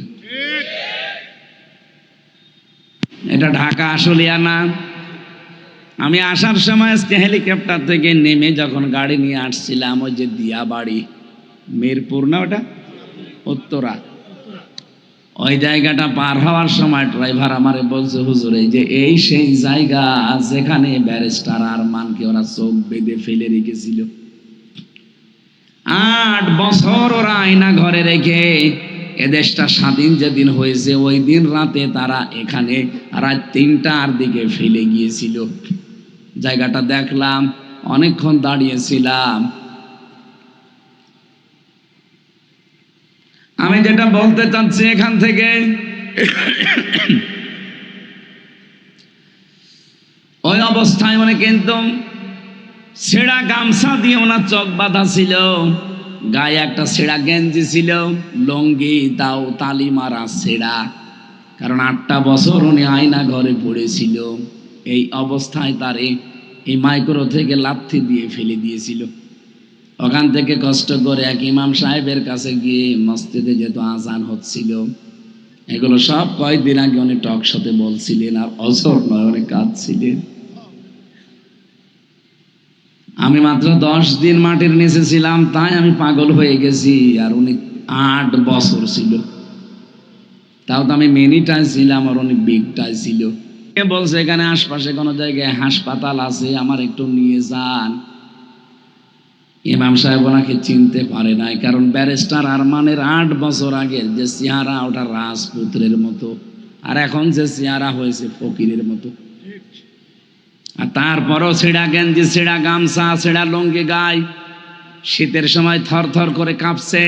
এটা ঢাকা আশুলিয়া না। আমি আসার সময় হেলিকপ্টার থেকে নেমে যখন গাড়ি নিয়ে আসছিলাম, ওই যে দিয়া বাড়ি, মিরপুর না ওটা, উত্তরা, ওই জায়গাটা পার হওয়ার সময় ড্রাইভার আমারে বলছে, হুজুর এই যে এই সেই জায়গা যেখানে ব্যারিস্টার আরমানকে ওরা চোখ বেঁধে ফেলে রেখেছিল। 8 বছর ওরা আয়না ঘরে রেখে এদেশটা স্বাধীন যেদিন হয়েছে ওই দিন রাতে তারা এখানে রাত 3টার দিকে ফেলে গিয়েছিল। জায়গাটা দেখলাম, অনেকক্ষণ দাঁড়িয়েছিলাম। আমি যেটা বলতে চাচ্ছি এখান থেকে, ওই অবস্থায় মানে কিন্তু ছেঁড়া গামছা দিয়ে ওনার চোখ বাঁধা ছিল, গায়ে একটা ছেঁড়া গেঞ্জি ছিল, লঙ্গি তাও তালি মারা ছেঁড়া, কারণ 8টা বছর উনি আয়না ঘরে পড়েছিল। এই অবস্থায় তারে এই মাইক্রো থেকে লাথি দিয়ে ফেলে দিয়েছিল। ওখান থেকে কষ্ট করে এক ইমাম সাহেবের কাছে গিয়ে মসজিদে যেহেতু আজান হচ্ছিল, এগুলো সব কয়েকদিন আগে উনি টক শোতে বলছিলেন, আর অজর নয় অনেক কাঁদছিলেন। আমি মাত্র 10 দিন মাটির নিচে ছিলাম, তাই আমি পাগল হয়ে গেছি, আর উনি 8 বছর ছিল। তাও তো আমি মিনিটাই ছিলাম আর উনি বিগটাই ছিল। বলছে এখানে আশপাশে কোনো জায়গায় হাসপাতাল আছে, আমার একটু নিয়ে যান। ইমাম সাহেব ওনাকে চিনতে পারে নাই, কারণ ব্যারিস্টার আরমানের 8 বছর আগের যে চেহারা ওটা রাজপুত্রের মতো, আর এখন যে চেহারা হয়েছে ফকিরের মতো। আর তারপরও ছেঁড়া গেঞ্জি, ছেঁড়া গামছা, ছেঁড়া লুঙ্গি গায়ে, শীতের সময় থর থর করে কাঁপছে।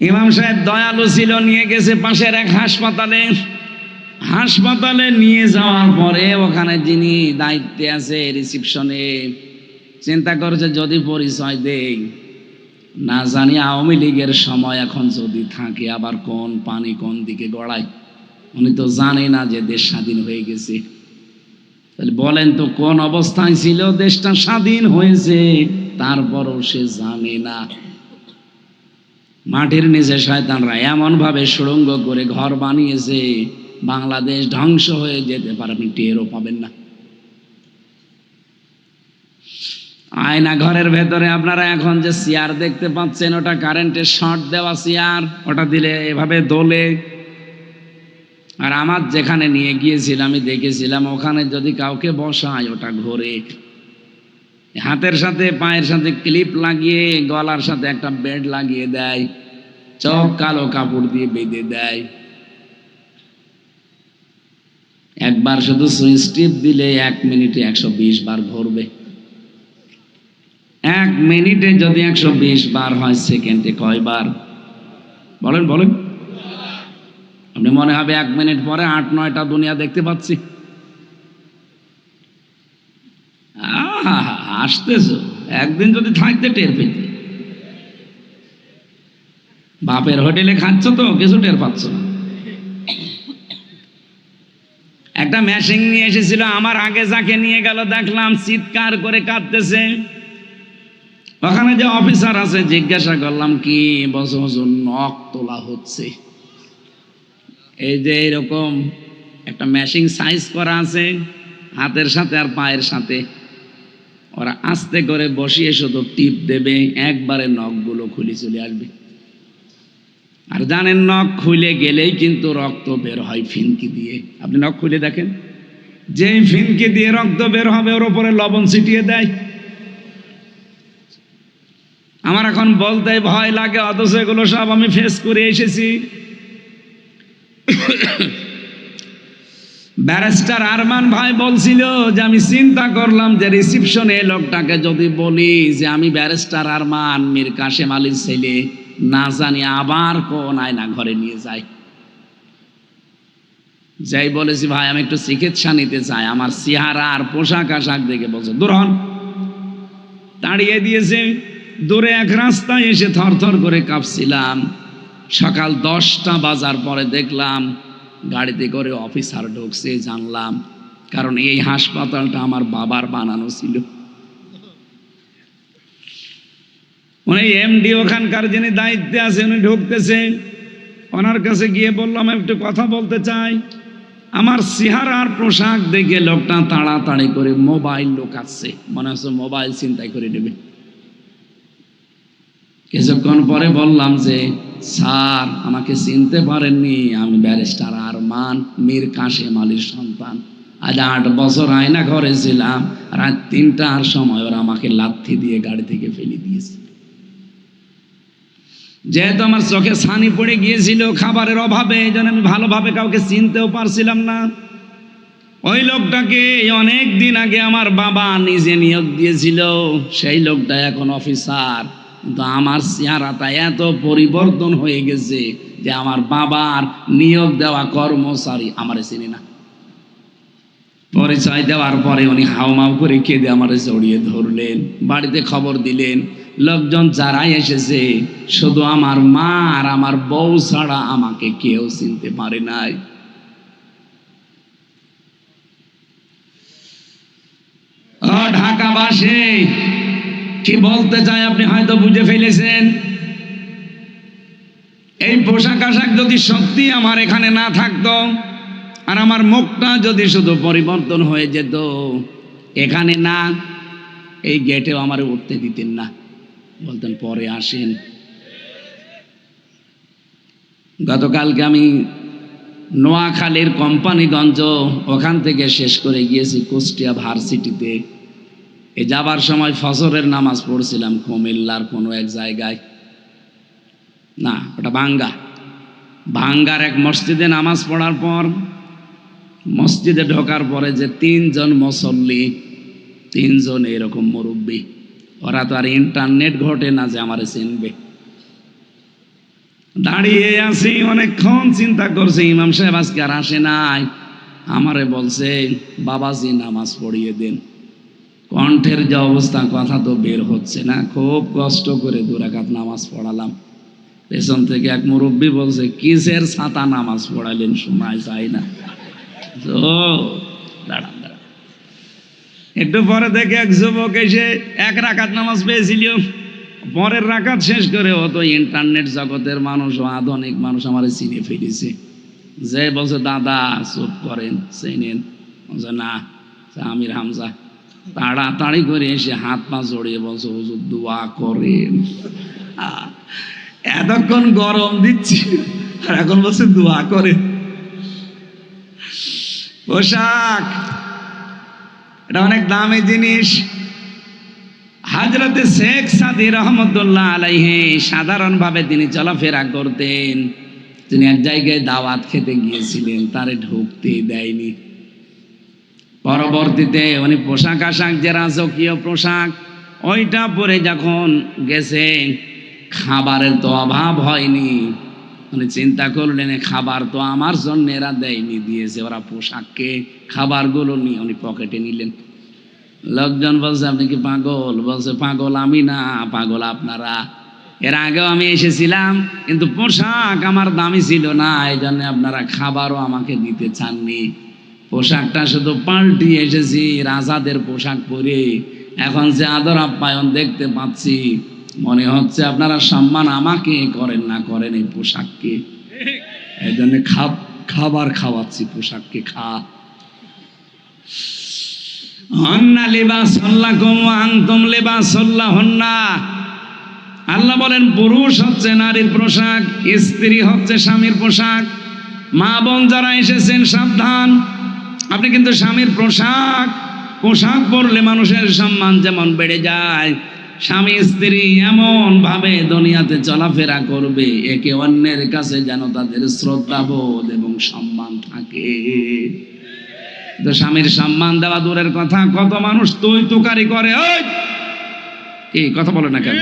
ইমাম সাহেব দয়ালু ছিল, নিয়ে গেছে পাশের এক হাসপাতালে। হাসপাতালে নিয়ে যাওয়ার পরে ওখানে যিনি দায়িত্বে আছে রিসিপশনে, চিন্তা করছে যদি পরিচয় দেই, না জানি আওয়ামী লীগের সময় এখন যদি থাকে আবার কোন পানি কোন দিকে গড়ায়। উনি তো জানে না যে দেশ স্বাধীন হয়ে গেছে। তাহলে বলেন তো কোন অবস্থায় ছিল দেশটা স্বাধীন হয়েছে, তারপরও সে জানে না। মাটির নিচে শয়তানরা এমন ভাবে সুড়ঙ্গ করে ঘর বানিয়েছে, বাংলাদেশ ধ্বংস হয়ে যেতে পারে, আপনি টেরও পাবেন না। আয়না ঘরের ভেতরে আপনারা এখন যে চেয়ার দেখতে পাচ্ছেন, ওটা কারেন্টের শর্ট দেওয়া চেয়ার, ওটা দিলে এভাবে দোলে। আর আমার যেখানে নিয়ে গিয়েছিলাম আমি দেখেছিলাম, ওখানে যদি কাউকে বসায় ওটা ঘোরে। হাতের সাথে পায়ের সাথে ক্লিপ লাগিয়ে গলার সাথে একটা বেড লাগিয়ে দেয়, চোখ কালো কাপড় দিয়ে বেঁধে দেয়। একবার শুধু সুইচ টিপ দিলে 1 মিনিটে 120 বার ঘুরবে। 1 মিনিটে যদি 120 বার হয়, সেকেন্ডে কয়বার বলেন বলেন? আপনি মনে হবে 1 মিনিট পরে 8-9টা দুনিয়া দেখতে পাচ্ছি। আসতেছ, একদিন যদি থাকতে টের পেতে। বাপের হোটেলে খাচ্ছ তো কিছু টের পাচ্ছ না। একটা মেশিন নিয়ে এসেছিল, আমার আগে যাকে নিয়ে গেল দেখলাম চিৎকার করে কাঁদতেছে। ওখানে যে অফিসার আছে জিজ্ঞাসা করলাম কি, বছর বছর নখ তোলা হচ্ছে। এই যে এরকম একটা মেশিন সাইজ করা আছে হাতের সাথে আর পায়ের সাথে, ওরা আস্তে করে বসিয়ে শুধু টিপ দেবে, একবারে নখগুলো খুলে চলে আসবে। আর জানেন নখ খুলে গেলেই কিন্তু রক্ত বের হয় ফিনকি দিয়ে। আপনি নখ খুলে দেখেন, যে ফিনকি দিয়ে রক্ত বের হবে ওর উপরে লবণ ছিটিয়ে দেয়। আমার এখন বলতে ভয় লাগে, অথচ এগুলো সব আমি ফেস করে এসেছি। ব্যারিস্টার আরমান ভাই বলছিল যে আমি চিন্তা করলাম যে রিসিপশনে লোকটাকে যদি বলি যে আমি ব্যারিস্টার আরমান মীর কাশেম আলীর ছেলে, না জানি আবার কোন আয়না ঘরে নিয়ে যায়। যাই বলেছি ভাই আমি একটু চিকিৎসা নিতে চাই, আমার চেহারা আর পোশাক আশাক দেখে বলছে দূর হন। তাড়িয়ে দিয়েছে। দূরে এক রাস্তায় এসে থরথর করে কাঁপছিলাম। সকাল 10টা বাজার পরে দেখলাম গাড়িতে করে অফিসার ঢুকছে, জানলাম কারণ এই হাসপাতালটা আমার বাবার বানানো ছিল। উনি এমডি, ওখানকার যিনি দায়িত্বে আছে, উনি ঢুকতেছেন। ওনার কাছে গিয়ে বললাম একটু কথা বলতে চাই। আমার চেহারার পোশাক দেখে লোকটা তাড়াতাড়ি করে মোবাইল লোকাচ্ছে, মনে হচ্ছে মোবাইল ছিনতাই করে নেবে। কিছুক্ষণ পরে বললাম যে স্যার, আমাকে চিনতে পারেননি, আমি ব্যারিস্টার আরমান মীর কাশেম আলীর সন্তান। আজ 8 বছর আয়না ঘরে ছিলাম, রাত 3টার সময় ওরা আমাকে লাথি দিয়ে গাড়ি থেকে ফেলে দিয়েছে। যেহেতু আমার চোখে ছানি পড়ে গিয়েছিল খাবারের অভাবে, এই জন্য আমি ভালোভাবে কাউকে চিনতেও পারছিলাম না। ওই লোকটাকে অনেক দিন আগে আমার বাবা নিজে নিয়োগ দিয়েছিল, সেই লোকটা এখন অফিসার। কিন্তু আমার চেহারাটা এত পরিবর্তন হয়ে গেছে যে আমার বাবার নিয়োগ দেওয়া কর্মচারী আমারে চিনি না। পরিচয় দেওয়ার পরে উনি হাউমাউ করে কেঁদে আমারে জড়িয়ে ধরলেন, বাড়িতে খবর দিলেন। লোকজন যারাই এসেছে শুধু আমার মা আর আমার বউ ছাড়া আমাকে কেউ চিনতে পারে নাই। ঢাকাবাসী, কি বলতে চাই আপনি হয়তো বুঝে ফেলেছেন। এই পোশাক আশাক যদি সত্যি আমার এখানে না থাকতো, আর আমার মুখটা যদি শুধু পরিবর্তন হয়ে যেত, এখানে না, এই গেটেও আমার উঠতে দিতেন না, বলতেন পরে আসেন। গতকালকে আমি নোয়াখালীর কোম্পানিগঞ্জ, ওখান থেকে শেষ করে গিয়েছি কুষ্টিয়া ভার্সিটিতে। এই যাবার সময় ফজরের নামাজ পড়ছিলাম কুমিল্লার কোনো এক জায়গায়, না ওটা ভাঙ্গার এক মসজিদে নামাজ পড়ার পর মসজিদে ঢোকার পরে যে 3 জন মুসল্লি, 3 জন এরকম মুরব্বী, ওরা তো আর ইন্টারনেট ঘটে না যে আমারে চিনবে। দাঁড়িয়ে আছি অনেকক্ষণ, চিন্তা করছে ইমাম সাহেব আজকে আর আসে নাই। আমারে বলছে বাবাজি নামাজ পড়িয়ে দেন। কণ্ঠের যে অবস্থা, কথা তো বের হচ্ছে না, খুব কষ্ট করে 2 রাকাত নামাজ পড়ালাম। পেছন থেকে এক মুরব্বী বলছে কিসের ছাতা নামাজ পড়ালেন, শোনায় যায় না। দাঁড়ান, একটু পরে দেখে এক যুবক এসে 1 রাকাত নামাজ পেয়েছিল, পরের রাকাত শেষ করে ও তো ইন্টারনেট জগতের মানুষ, ও আধুনিক মানুষ, আমার চিনে ফেলেছে। যে বলছে দাদা চুপ করেন, চেনেন? বলছে না, আমির হামজা। তাড়াতাড়ি করে এসে হাত পা জড়িয়ে বলছে হুজুর দোয়া করেন। এতক্ষণ গরম দিচ্ছি আর এখন বলছে দোয়া করেন। পোশাক এটা অনেক দামি জিনিস। হযরতে শেখ সাদী রহমতুল্লাহ আলাইহি সাধারণভাবে তিনি চলাফেরা করতেন। তিনি এক জায়গায় দাওয়াত খেতে গিয়েছিলেন, তারে ঢুকতে দেয়নি। পরবর্তীতে উনি পোশাক আশাক যে রাজকীয় পোশাক, ওইটা পরে যখন গেছেন, খাবারের তো অভাব হয়নি। উনি চিন্তা করলেন খাবার তো আমার জন্য এরা দেয়নি, দিয়েছে ওরা পোশাককে, খাবারগুলো নিয়ে উনি পকেটে নিলেন। লোকজন বলছে আপনি কি পাগল? বলছে পাগল আমি না, পাগল আপনারা। এর আগেও আমি এসেছিলাম, কিন্তু পোশাক আমার দামি ছিল না, এই জন্য আপনারা খাবারও আমাকে দিতে চাননি। পোশাকটা শুধু পাল্টিয়ে এসেছি রাজাদের পোশাক পরে। এখন যে আদর আপ্যায়ন দেখতে পাচ্ছি, মনে হচ্ছে আপনারা সম্মান আমাকে করেন না করেন এই পোশাককে। এই জন্য খাবার খাওয়াচ্ছি পোশাককে, খা। হন্না লিবাসুল্লাকুম ওয়া আনতুম লিবাসুল্লাহুন্না। আল্লাহ বলেন পুরুষ হচ্ছে নারীর পোশাক, স্ত্রী হচ্ছে স্বামীর পোশাক। মা বোন যারা এসেছেন সাবধান, আপনি কিন্তু স্বামীর পোশাক পরলে মানুষের সম্মান যেমন বেড়ে যায়, স্বামী স্ত্রী এমন ভাবে দুনিয়াতে চলাফেরা করবে, একে অন্যের কাছে যেন তাদের শ্রদ্ধাবোধ এবং সম্মান থাকে। তো স্বামীর সম্মান দেওয়া দূরের কথা, কত মানুষ তুই তুকারি করে। ওই কি কথা বলে না কেন?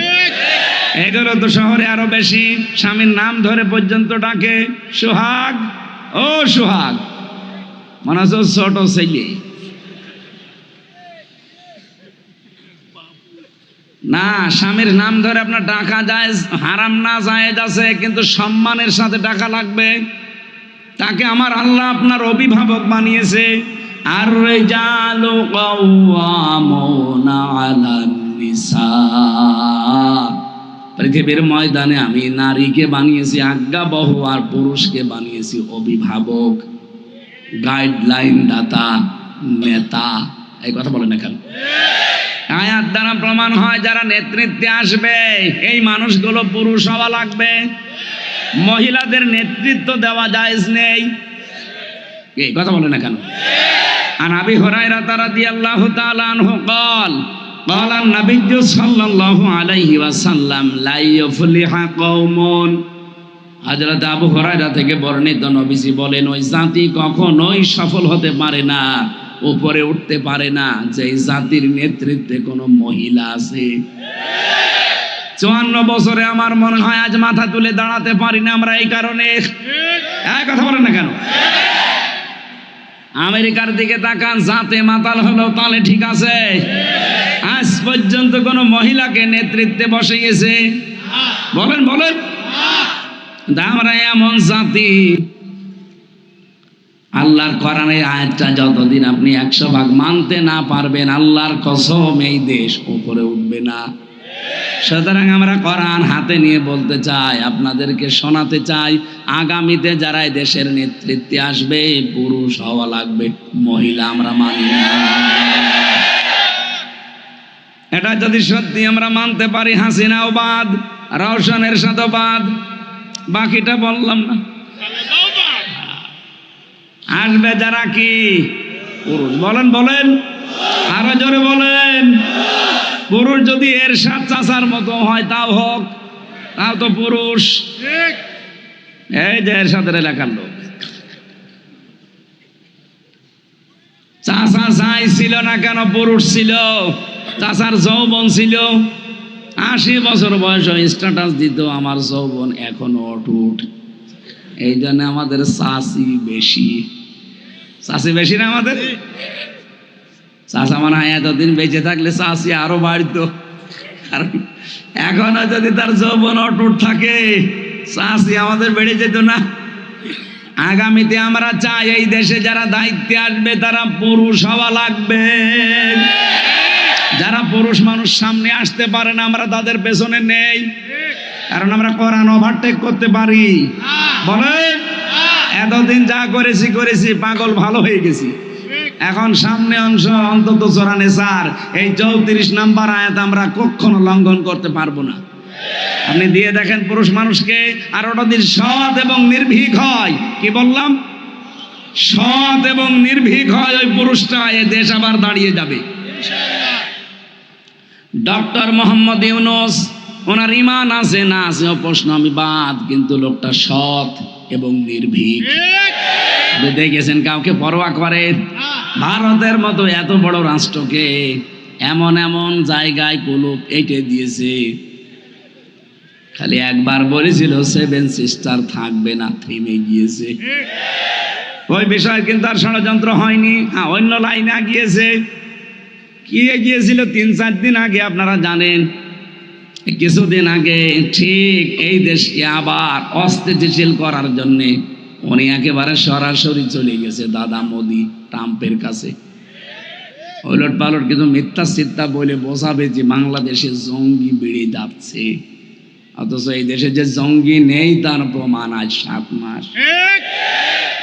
এগুলো তো শহরে আরো বেশি। স্বামীর নাম ধরে পর্যন্ত ডাকে, সোহাগ, ও সোহাগ, মনে হচ্ছে ছোট ছেলে। না, স্বামীর নাম ধরে আপনার ডাকা যায়, হারাম না জায়েজ আছে, কিন্তু সম্মানের সাথে ডাকা লাগবে। তাকে আমার আল্লাহ আপনার অভিভাবক বানিয়েছে, আর রিজালু কাওয়ামুনা আলান নিসা। পৃথিবীর ময়দানে আমি নারীকে বানিয়েছি আজ্ঞাবহ আর পুরুষকে বানিয়েছি অভিভাবক, গাইডলাইন দাতা, নেতা। এই কথা বলে না কেন? আয়াত দ্বারা প্রমাণ হয় যারা নেতৃত্বে আসবে এই মানুষগুলো পুরুষ হওয়া লাগবে। মহিলাদের নেতৃত্ব দেওয়া জায়েজ নেই। এই কথা বলে না কেন? আন আবি হুরায়রা রাদিয়াল্লাহু তাআলা আনহু قال قال النبي صلى الله عليه وسلم لا يفلح قوم। হযরত আবু হুরায়রা থেকে বর্ণিত, নবীজি বলেন ওই জাতি কখনোই সফল হতে পারে না, উপরে উঠতে পারে না যে জাতির নেতৃত্বে কোনো মহিলা আছে। 54 বছরে আমার মনে হয় আজ মাথা তুলে দাঁড়াতে পারি না আমরা এই কারণে। এই কথা বলেন না কেন? আমেরিকার দিকে তাকান, জাতে মাতাল হলো তাহলে ঠিক আছে। আজ পর্যন্ত কোন মহিলাকে নেতৃত্বে বসিয়েছে? বলেন বলেন। আমরা এমন জাতি, আল্লাহর কোরআনের আয়াতটা যতদিন আপনি 100 ভাগ মানতে না পারবেন, আল্লাহর কসম এই দেশ উপরে উঠবে না। সুতরাং আমরা কোরআন হাতে নিয়ে বলতে চাই, আপনাদেরকে শোনাতে চাই, আগামীতে যারা এই দেশের নেতৃত্বে আসবে পুরুষ হওয়া লাগবে, মহিলা আমরা মানি না। এটা যদি সত্যি আমরা মানতে পারি, হাসিনাও বাদ, রওশনের সাথে বাদ, বাকিটা বললাম না। আসবে যারা কি পুরুষ, বলেন বলেন, আরো জোরে বলেন। পুরুষ যদি এরশাদ চাচার মতো হয় তাও হোক, তাও তো পুরুষ। এই যে এরশাদের এলাকার লোক, চাচা যাই ছিল না কেন পুরুষ ছিল, চাচার যৌবন ছিল। 80 বছর বয়স স্ট্যাটাস দিত আমার যৌবন এখনো অটুট। এই জন্য আমাদের চাচি বেশি। চাচি বেশি না আমাদের? চাচা মনে হয় এতদিন বেঁচে থাকলে চাচি আরো বাড়তো। কারণ এখনো যদি তার যৌবন অটুট থাকে, চাচি আমাদের বেড়ে যেত না। আগামীতে আমরা চাই এই দেশে যারা দায়িত্বে আসবে তারা পুরুষ হওয়া লাগবে। যারা পুরুষ মানুষ সামনে আসতে পারে না আমরা তাদের পেছনে নেই, কারণ আমরা কোরআন ওভারটেক করতে পারি। বলেন, এতদিন যা করেছি করেছি, পাগল ভালো হয়ে গেছি। এখন সামনে অংশ অন্তত চোরানে স্যার এই 34 নাম্বার আয়াত আমরা কখনো লঙ্ঘন করতে পারবো না। আপনি দিয়ে দেখেন পুরুষ মানুষকে, আর ওটা যদি সৎ এবং নির্ভীক হয়, কি বললাম, সৎ এবং নির্ভীক হয় ওই পুরুষটা, এ দেশ আবার দাঁড়িয়ে যাবে। ডক্টর মোহাম্মদ ইউনূস, ওনার ঈমান আছে না আছে ও প্রশ্ন আমি বাদ, কিন্তু লোকটা সৎ এবং নির্ভীক। দেখেছেন কাউকে পরোয়া করে? ভারতের মতো এত বড় রাষ্ট্রকে এমন এমন জায়গায় কুলুপ এঁটে দিয়েছে। খালি একবার বলেছিল 7 সিস্টার থাকবে না, থেমে গিয়েছে। ওই বিষয় কিন্তু আর ষড়যন্ত্র হয়নি। হ্যাঁ, অন্য লাইনে গিয়েছে। কি গিয়েছিল 3-4 দিন আগে, আপনারা জানেন, কিছুদিন আগে ঠিক এই দেশকে আবার অস্থিতিশীল করার জন্যে উনি একেবারে সরাসরি চলে গেছে দাদা মোদি ট্রাম্পের কাছে। ওলট পালট কিন্তু মিথ্যা চিত্তা বলে বোঝাবে যে বাংলাদেশে জঙ্গি বেড়ে যাচ্ছে, অথচ এই দেশে যে জঙ্গি নেই তার প্রমাণ আজ 7 মাস।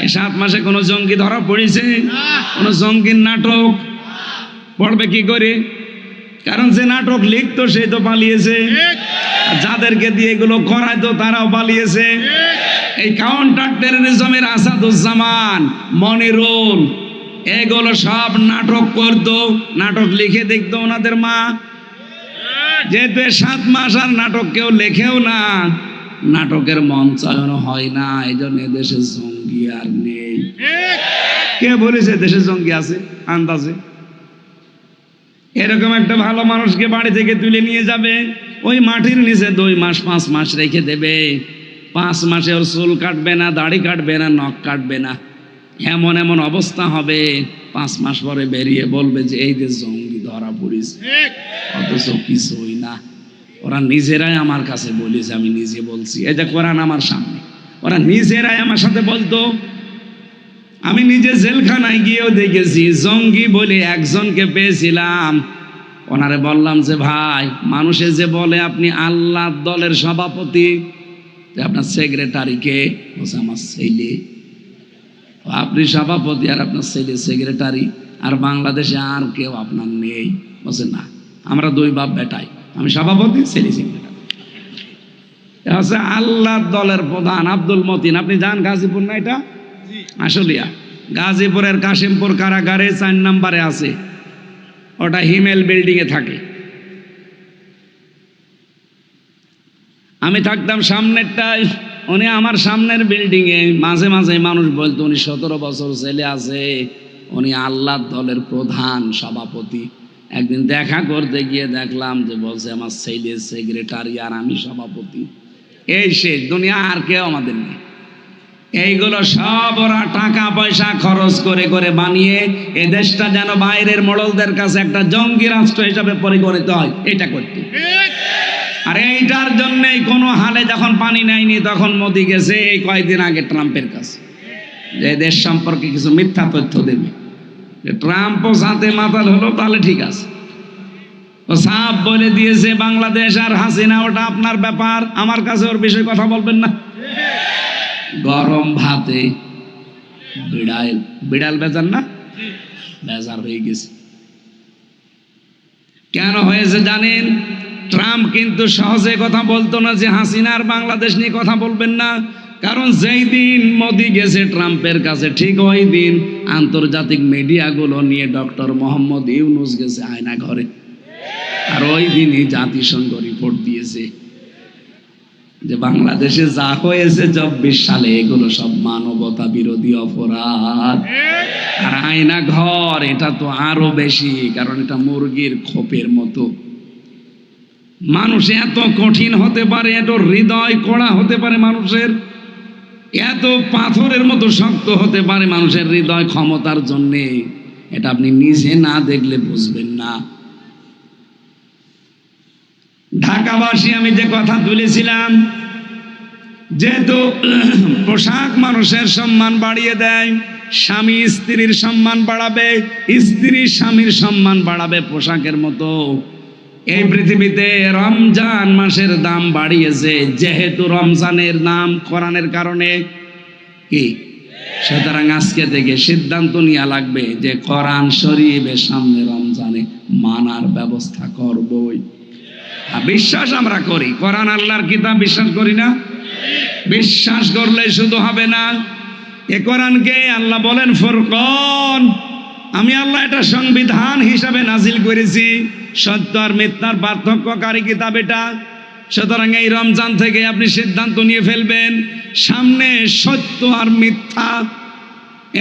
এই 7 মাসে কোনো জঙ্গি ধরা পড়েছে? কোন জঙ্গির নাটক পড়বে কি করে? কারণ যে নাটক লিখতো সে তো পালিয়েছে, যাদেরকে দিয়ে এগুলো করাইতো তারাও পালিয়েছে। এই কাউন্টার টেররিজমের আসাদুজ্জামান, মনিরুল, এগুলো সব নাটক করতো, নাটক লিখে দেখতো ওনাদের মা। যেহেতু 7 মাস আর নাটক কেউ লেখেও না, নাটকের মঞ্চায়ন হয় না, এই জন্য দেশে জঙ্গি আর নেই। কে বলেছে দেশে জঙ্গি আছে? আন্দাজে এরকম একটা ভালো মানুষকে বাড়ি থেকে তুলে নিয়ে যাবে, ওই মাটির নিচে 2 মাস 5 মাস রেখে দেবে। 5 মাসে ওর চুল কাটবে না, দাড়ি কাটবে না, নখ কাটবে না। এমন এমন অবস্থা হবে, 5 মাস পরে বেরিয়ে বলবে যে এই যে জঙ্গি ধরা পড়েছে, অথচ কিছুই না। ওরা নিজেরাই আমার কাছে বলেছে, আমি নিজে বলছি, এই যে কোরআন আমার সামনে, ওরা নিজেরাই আমার সাথে বলতো আমি নিজে জেলখানায় গিয়েও দেখেছি, জঙ্গি বলে একজনকে পেয়েছিলাম। ওনারে বললাম যে ভাই, মানুষে যে বলে আপনি আল্লাহ দলের সভাপতি, আপনার সেক্রেটারিকে? বলছে আমার ছেলে। আপনি সভাপতি আর আপনার ছেলে সেক্রেটারি, আর বাংলাদেশে আর কেউ আপনার নেই? বলছে না, আমরা দুই বাপ বেটাই, আমি সভাপতি, ছেলে সেক্রেটারি। হচ্ছে আল্লাহ দলের প্রধান আব্দুল মতিন। আপনি যান গাজীপুর না, এটা আশুলিয়া, গাজীপুরের কাশিমপুর কারাগারে 4 নম্বরে আছে, ওটা হিমেল বিল্ডিং এ থাকে। আমি থাকতাম সামনেরটায়, উনি আমার সামনের বিল্ডিং এ। মাঝে মাঝে মানুষ বলতো উনি 17 বছর ছেলে আছে, উনি আল্লাহ দলের প্রধান সভাপতি। একদিন দেখা করতে গিয়ে দেখলাম যে বলছে আমার ছেলে সেক্রেটারি আর আমি সভাপতি। এই শেষ দুনিয়া, আর কেউ আমাদের নেই। এইগুলো সব ওরা টাকা পয়সা খরচ করে করে বানিয়ে এ দেশটা যেন বাইরের মোড়লদের কাছে একটা জঙ্গি রাষ্ট্র হিসাবে পরিগণিত হয়, এটা করতে। আর এইটার জন্যই কোনো হালে যখন পানি নেয়নি, তখন মোদি গেছে এই কয়েকদিন আগে ট্রাম্পের কাছে, যে দেশ সম্পর্কে কিছু মিথ্যা তথ্য দেবে। ট্রাম্পও সাথে মাতাল হলো, তাহলে ঠিক আছে। ও সাফ বলে দিয়েছে বাংলাদেশ আর হাসিনা ওটা আপনার ব্যাপার, আমার কাছে ওর বিষয়ে কথা বলবেন না। গরম ভাতে বিড়াল বেজার না, বেজার হয়ে গেছে। কেন হয়েছে জানেন? ট্রাম্প কিন্তু সহজে কথা বলতো না যে হাসিনার বাংলাদেশ নিয়ে কথা বলবেন না, কারণ যেই দিন মোদি গেছে ট্রাম্পের কাছে, ঠিক ওই দিন আন্তর্জাতিক মিডিয়াগুলো নিয়ে ডক্টর মোহাম্মদ ইউনুস গেছে আয়না ঘরে, আর ওই দিনই জাতিসংঘ রিপোর্ট দিয়েছে যে বাংলাদেশে যা হয়েছে 24 সালে এগুলো সব মানবতা বিরোধী অপরাধ। আর আয়না ঘর এটা তো আরো বেশি, কারণ এটা মুরগির খোপের মতো। মানুষ এত কঠিন হতে পারে, এত হৃদয় কড়া হতে পারে মানুষের, এত পাথরের মতো শক্ত হতে পারে মানুষের হৃদয় ক্ষমতার জন্যে, এটা আপনি নিজে না দেখলে বুঝবেন না। ঢাকাবাসী আমি যে কথা তুলেছিলাম, যেহেতু পোশাক মানুষের সম্মান বাড়িয়ে দেয়, স্বামী স্ত্রীর সম্মান বাড়াবে, স্ত্রী স্বামীর সম্মান বাড়াবে পোশাকের মতো, এই পৃথিবীতে রমজান মাসের দাম বাড়িয়েছে, যেহেতু রমজানের নাম কোরআনের কারণে কি, সুতরাং আজকে থেকে সিদ্ধান্ত নেওয়া লাগবে যে কোরআন শরীফের সামনে রমজানে মানার ব্যবস্থা করবই। বিশ্বাস আমরা করি, কোরআন আল্লাহর কিতাব, বিশ্বাস করি না? বিশ্বাস করলে শুধু হবে না, এ কোরআনকে আল্লাহ বলেন ফুরকান, আমি আল্লাহ এটা সংবিধান হিসাবে নাজিল করেছি, সত্য আর মিথ্যার পার্থক্যকারী কিতাব এটা। সুতরাং এই রমজান থেকে আপনি সিদ্ধান্ত নিয়ে ফেলবেন, সামনে সত্য আর মিথ্যা,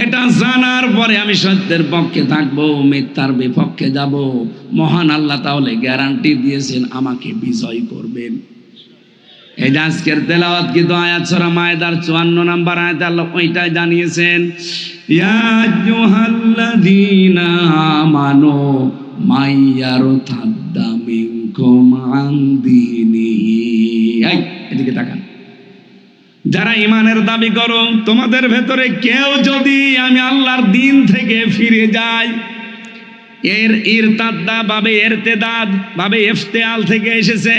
এটা জানার পরে আমি সত্যের পক্ষে থাকবো, মিথ্যার বিপক্ষে যাব। মহান আল্লাহ তাহলে গ্যারান্টি দিয়েছেন আমাকে বিজয় করবেন। এই যে আজকের তেলাওয়াত কিন্তু আয়াত সূরা মায়েদার 54 নম্বর আয়াতে আল্লাহ ওইটাই জানিয়েছেন, ইয়া আইয়ুহাল্লাযীনা আমানু মাইয়ারতাদ্দা মিনকুম আন দীনিহি, এই এদিকে তাকান, যারা ইমানের দাবি করো তোমাদের ভেতরে কেউ যদি আমি আল্লাহর দিন থেকে ফিরে যায়, এর ইরতাদ্দা বাবে ইরতেদাদ বাবে ইফতেআল থেকে এসেছে।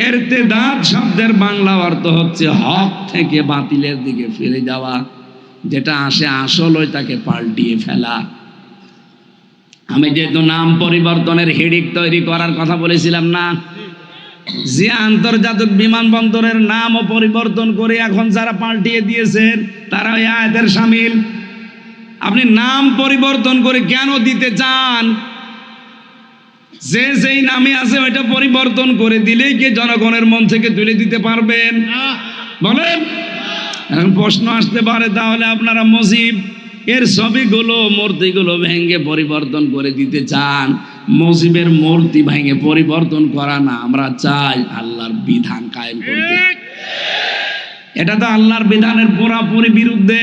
ইরতেদাদ শব্দের বাংলা অর্থ হচ্ছে হক থেকে বাতিলের দিকে ফিরে যাওয়া, যেটা আসে আসল ওইটাকে পাল্টিয়ে ফেলা। আমি যেহেতু নাম পরিবর্তনের হিড়িক তৈরি করার কথা বলেছিলাম না, যে আন্তর্জাতিক বিমানবন্দরের নামও পরিবর্তন করে এখন যারা পাল্টিয়ে দিয়েছেন তারা ওই আয়াতের শামিল। আপনি নাম পরিবর্তন করে কেন দিতে চান? যে যেই নামে আছে ওইটা পরিবর্তন করে দিলেই কি জনগণের মন থেকে তুলে দিতে পারবেন? বলেন। এখন প্রশ্ন আসতে পারে, তাহলে আপনারা মসজিদ এর ছবিগুলো মূর্তিগুলো ভেঙে পরিবর্তন করে দিতে চান? মসজিদের মূর্তি ভেঙে পরিবর্তন করা না, আমরা চাই আল্লাহর বিধান কায়েম করতে। এটা তো আল্লাহর বিধানের পুরোপুরি বিরুদ্ধে।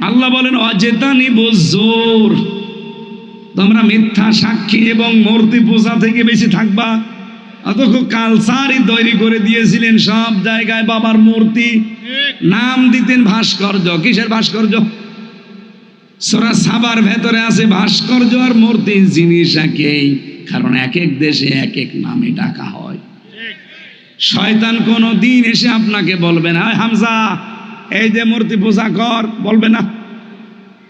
আল্লাহ বলেন অজেতানিবুজ জুর, তোমরা মিথ্যা সাক্ষী এবং মূর্তি পূজা থেকে বেশি থাকবা। অথচ কালচারই তৈরি করে দিয়েছিলেন, সব জায়গায় বাবার মূর্তি, নাম দিতেন ভাস্কর্য। কিসের ভাস্কর্য? সূরা সাবার ভেতরে আছে ভাস্কর্য আর মূর্তি জিনিস একই, কারণ এক এক দেশে এক এক নামে ডাকা হয়। শয়তান কোনো দিন এসে আপনাকে বলবে না হামজা এই যে মূর্তি পূজা কর, বলবে না।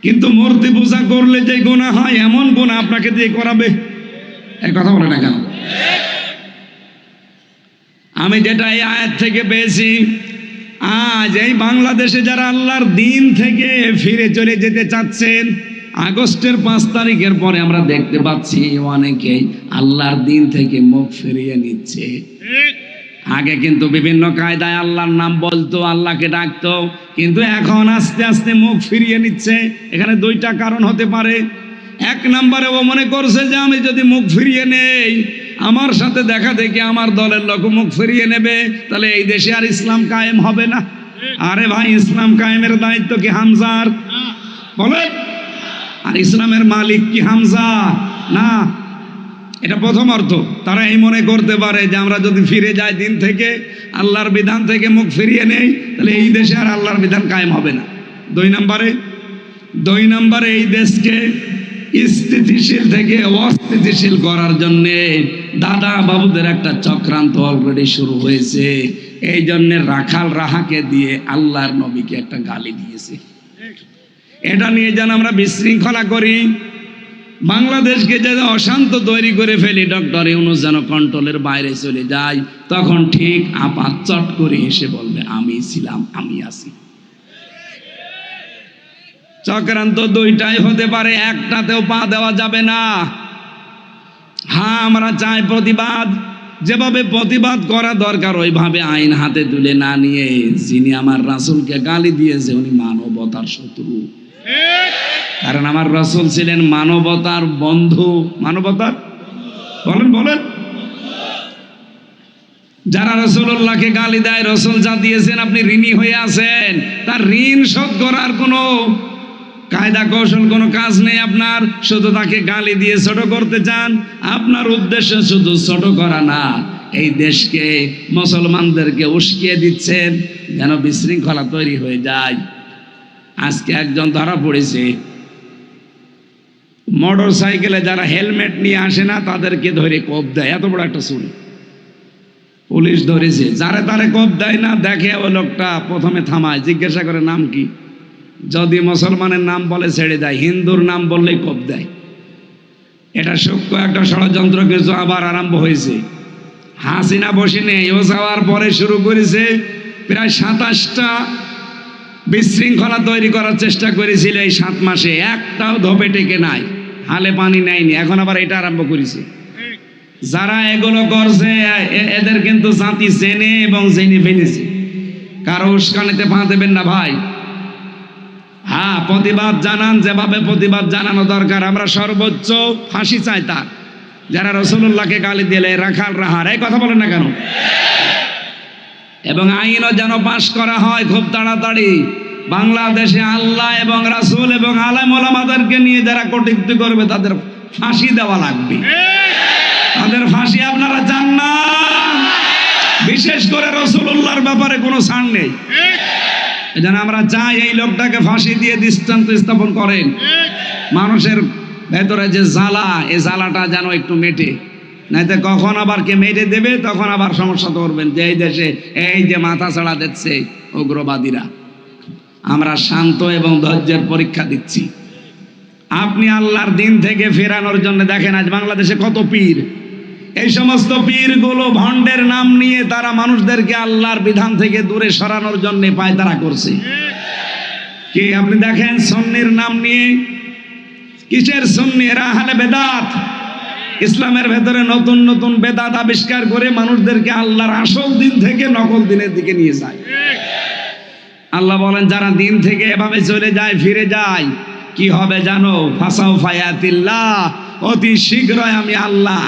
কিন্তু মূর্তি পূজা করলে যে গুনাহ হয় এমন গুনাহ আপনাকে দিয়ে করাবে, এই কথা বলে না কেন? আমি যেটা এই আয়াত থেকে পেয়েছি, আজ এই বাংলাদেশে যারা আল্লাহর দিন থেকে ফিরে চলে যেতে চাচ্ছেন, আগস্টের 5 তারিখের পরে আমরা দেখতে পাচ্ছি অনেকেই আল্লাহর দিন থেকে মুখ ফিরিয়ে নিচ্ছে। আগে কিন্তু বিভিন্ন কায়দায় আল্লাহর নাম বলতো, আল্লাহকে ডাকতো, কিন্তু এখন আস্তে আস্তে মুখ ফিরিয়ে নিচ্ছে। এখানে দুইটা কারণ হতে পারে। এক নম্বরে ও মনে করছে যে আমি যদি মুখ ফিরিয়ে নেই, আমার সাথে দেখা দেখে আমার দলের লোক মুখ ফিরিয়ে নেবে, তাহলে এই দেশে আর ইসলাম কায়েম হবে না। আরে ভাই, ইসলাম কায়েমের দায়িত্ব কি হামজার? বলেন। আর ইসলামের মালিক কি হামজা? না। এটা প্রথম অর্থ। তারা এই মনে করতে পারে যে আমরা যদি ফিরে যাই দিন থেকে, আল্লাহর বিধান থেকে মুখ ফিরিয়ে নেই, তাহলে এই দেশে আর আল্লাহর বিধান কায়েম হবে না। দুই নম্বরে এই দেশকে স্থিতিশীল থেকে অস্থিতিশীল করার জন্য দাদা বাবুদের একটা চক্রান্ত অলরেডি শুরু হয়েছে। এই জন্য রাখাল রাহাকে দিয়ে আল্লাহর নবীকে একটা গালি দিয়েছে। এটা নিয়ে যেন আমরা বিশৃঙ্খলা করি, বাংলাদেশকে যেন অশান্ত তৈরি করে ফেলি, ডক্টর ইউনূস যেন কন্ট্রোলের বাইরে চলে যায়, তখন ঠিক আপাত চট করে এসে বলবে আমি ছিলাম, আমি আছি। চক্রান্ত দুইটাই হতে পারে, একটাতেও পা দেওয়া যাবে না। হ্যাঁ, আমরা চাই প্রতিবাদ, যেভাবে প্রতিবাদ করা দরকার ওইভাবে আইন হাতে তুলে না নিয়ে, যিনি আমার রাসূলকে গালি দিয়েছে উনি মানবতার শত্রু। কারণ আমার রাসূল ছিলেন মানবতার বন্ধু। মানবতার বলেন যারা রাসূলুল্লাহকে গালি দেয়, রাসূল যা দিয়েছেন আপনি ঋণী হয়ে আছেন, তার ঋণ শোধ করার কোনো কায়দা কৌশল কোনো কাজ নেই আপনার, শুধু তাকে গালি দিয়ে ছোট করতে চান। আপনার উদ্দেশ্য শুধু ছোট করা না, এই দেশকে মুসলমানদেরকে উস্কিয়ে দিচ্ছেন যেন বিশৃঙ্খলা তৈরি হয়ে যায়। আজকে একজন ধরা পড়েছে, মোটর সাইকেলে যারা হেলমেট নিয়ে আসে না তাদেরকে ধরে কোপ দেয়। এত বড় একটা চুরি, পুলিশ ধরেছে। যারে তারে কোপ দেয় না, দেখে ওই লোকটা প্রথমে থামায়, জিজ্ঞাসা করে নাম কি, যদি মুসলমানের নাম বলে ছেড়ে দেয়, হিন্দুর নাম বললেই কোপ দেয়। এটা সূক্ষ্ম একটা ষড়যন্ত্র কিছু আবার আরম্ভ হয়েছে। হাসিনা বসে নেই, ও যাওয়ার পরে শুরু করেছে। প্রায় 27টা বিশৃঙ্খলা তৈরি করার চেষ্টা করেছিল এই 7 মাসে, একটাও ধোপে টেকে নাই, হালে পানি নেয়নি। এখন আবার এটা আরম্ভ করেছে। যারা এগুলো করছে এদের কিন্তু জাতি জেনে এবং জেনে ফেলেছে। কারো উস্কানিতে পা দেবেন না ভাই। হ্যাঁ, প্রতিবাদ জানান, যেভাবে প্রতিবাদ জানানো দরকার। আমরা সর্বোচ্চ ফাঁসি চাই তার, যারা রাসূলুল্লাহকে গালি দিলে, রাখাল রাহার, এই কথা বলেন না কেন? এবং আইনও যেন পাশ করা হয় খুব তাড়াতাড়ি। বাংলাদেশে আল্লাহ এবং রাসূল এবং আলেম ওলামাদেরকে নিয়ে যারা কটূক্তি করবে তাদের ফাঁসি দেওয়া লাগবে। তাদের ফাঁসি আপনারা চান না? বিশেষ করে রাসূলুল্লাহর ব্যাপারে কোনো ছাড় নেই। এজন্য আমরা চাই এই লোকটাকে ফাঁসি দিয়ে দৃষ্টান্ত স্থাপন করেন। মানুষের ভেতরে যে জ্বালা, এই জ্বালাটা যেন একটু মেটে, নাইতে কখন আবার কে মেরে দেবে, তখন আবার সমস্যা করবেন যে এই দেশে এই যে মাথা ছাড়া দিচ্ছে উগ্রবাদীরা। আমরা শান্ত এবং ধৈর্যের পরীক্ষা দিচ্ছি। আপনি আল্লাহর দিন থেকে ফেরানোর জন্য দেখেন আজ বাংলাদেশে কত পীর। এই সমস্ত পীরগুলো ভণ্ডের নাম নিয়ে তারা মানুষদেরকে আল্লাহর বিধান থেকে দূরে সরানোর জন্য পায়তারা করছে। কি আপনি দেখেন, সুন্নির নাম নিয়ে, কিসের সুন্নি? এরা আহলে বেদাত। ইসলামের ভেতরে নতুন নতুন বেদাত আবিষ্কার করে মানুষদেরকে আল্লাহর আসল দিন থেকে নকল দিনের দিকে নিয়ে যায়। আল্লাহ বলেন যারা দিন থেকে এভাবে চলে যায়, ফিরে যায়, কি হবে জানো? ফাসাউ ফায়াতিল্লাহ, অতি শীঘ্রই আমি আল্লাহ,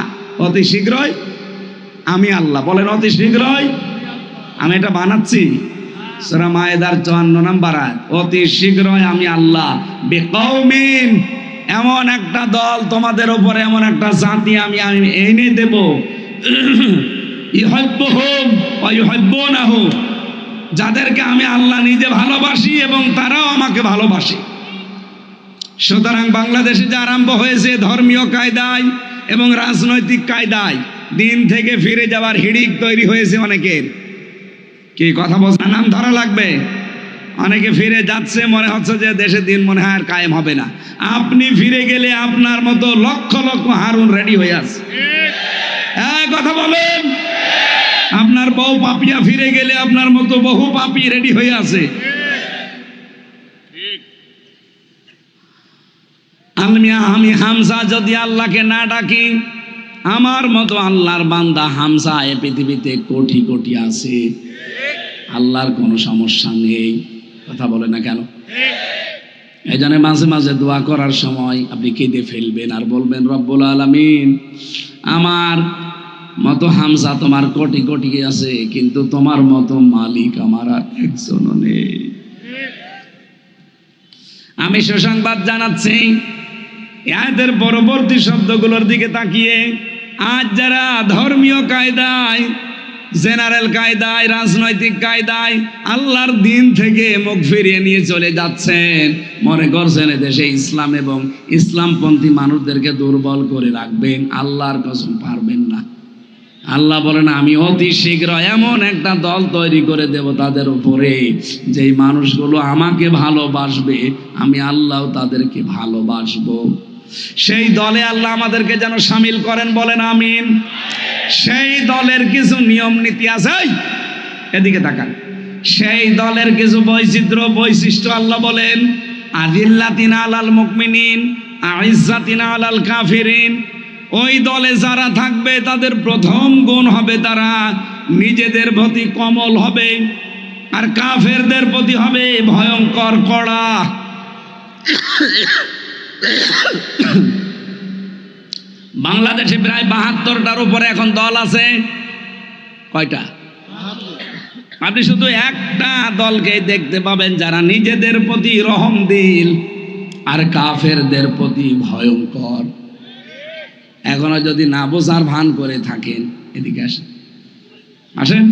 অতি শীঘ্রই আমি আল্লাহ। বলেন অতি শীঘ্রই। আমি এটা বানাচ্ছি, সূরা মায়েদার 54 নম্বর আয়াত। অতি শীঘ্রই আমি আল্লাহ বিকৌমিন, এমন একটা দল তোমাদের উপরে, এমন একটা জাতি আমি এনে দেব, ইউহিব্বুহুম ওয়া ইউহিব্বুনাহু, যাদেরকে আমি আল্লাহ নিজে ভালোবাসি এবং তারাও আমাকে ভালোবাসে। সুতরাং বাংলাদেশে যে আরম্ভ হয়েছে ধর্মীয় কায়দায় এবং রাজনৈতিক কায়দায় দিন থেকে ফিরে যাওয়ার হিড়িক তৈরি হয়েছে অনেকের। কি কথা বলছেন? নাম ধরা লাগবে। অনেকে ফিরে যাচ্ছে, মনে হচ্ছে যে দেশে দিন মনে হয় আর কায়েম হবে না। আপনি ফিরে গেলে আপনার মতো লক্ষ লক্ষ হারুন রেডি হয়ে আছে। কথা বলেন। আপনার বউ পাপিয়া ফিরে গেলে আপনার মতো বহু পাপি রেডি হয়ে আছে। আমি হামজা যদি আল্লাহকে না ডাকি, আমার মতো আল্লাহর বান্দা হামজা এ পৃথিবীতে কোটি কোটি আছে। আল্লাহর কোনো সমস্যা নেই। কথা বলে না কেন? এই জন্য মাঝে মাঝে দোয়া করার সময় আপনি কেঁদে ফেলবেন আর বলবেন, রব্বুল আলামিন, আমার মতো হামজা তোমার কোটি কোটি আছে, কিন্তু তোমার মতো মালিক আমার আর একজনও নেই। আমি সুসংবাদ জানাচ্ছি, এদের পরবর্তী শব্দগুলোর দিকে তাকিয়ে আজ যারা ধর্মীয় কায়দায়, জেনারেল কায়দায়, রাজনৈতিক কায়দায় আল্লাহর দিন থেকে মুখ ফিরিয়ে নিয়ে চলে যাচ্ছেন, মনে করছেন দেশে ইসলাম এবং ইসলামপন্থী মানুষদেরকে দুর্বল করে রাখবেন, আল্লাহর কসম পারবেন না। আল্লাহ বলেন, আমি অতি শীঘ্র এমন একটা দল তৈরি করে দেব তাদের উপরে, যেই মানুষগুলো আমাকে ভালোবাসবে, আমি আল্লাহ তাদেরকে ভালোবাসবো। সেই দলে আল্লাহ আমাদেরকে যেন শামিল করেন, বলেন আমিন। সেই দলের কিছু নিয়ম নীতি আছে, এদিকে তাকান। সেই দলের কিছু বৈশিষ্ট্য আল্লাহ বলেন, আযিল্লাতিনা আলাল মুমিনিন আইজ্জাতিনা আলাল কাফিরিন। ওই দলে যারা থাকবে তাদের প্রথম গুণ হবে তারা নিজেদের প্রতি কোমল হবে, আর কাফেরদের প্রতি হবে ভয়ঙ্কর কড়া। বাংলাদেশে প্রায় ৭২টার উপরে এখন দল আছে। কয়টা? আপনি শুধু একটা দলকে দেখতে পাবেন যারা নিজেদের প্রতি রহমদিল আর কাফেরদের প্রতি ভয়ঙ্কর। এখনো যদি না বোঝার ভান করে থাকেন, এদিকে আসেন।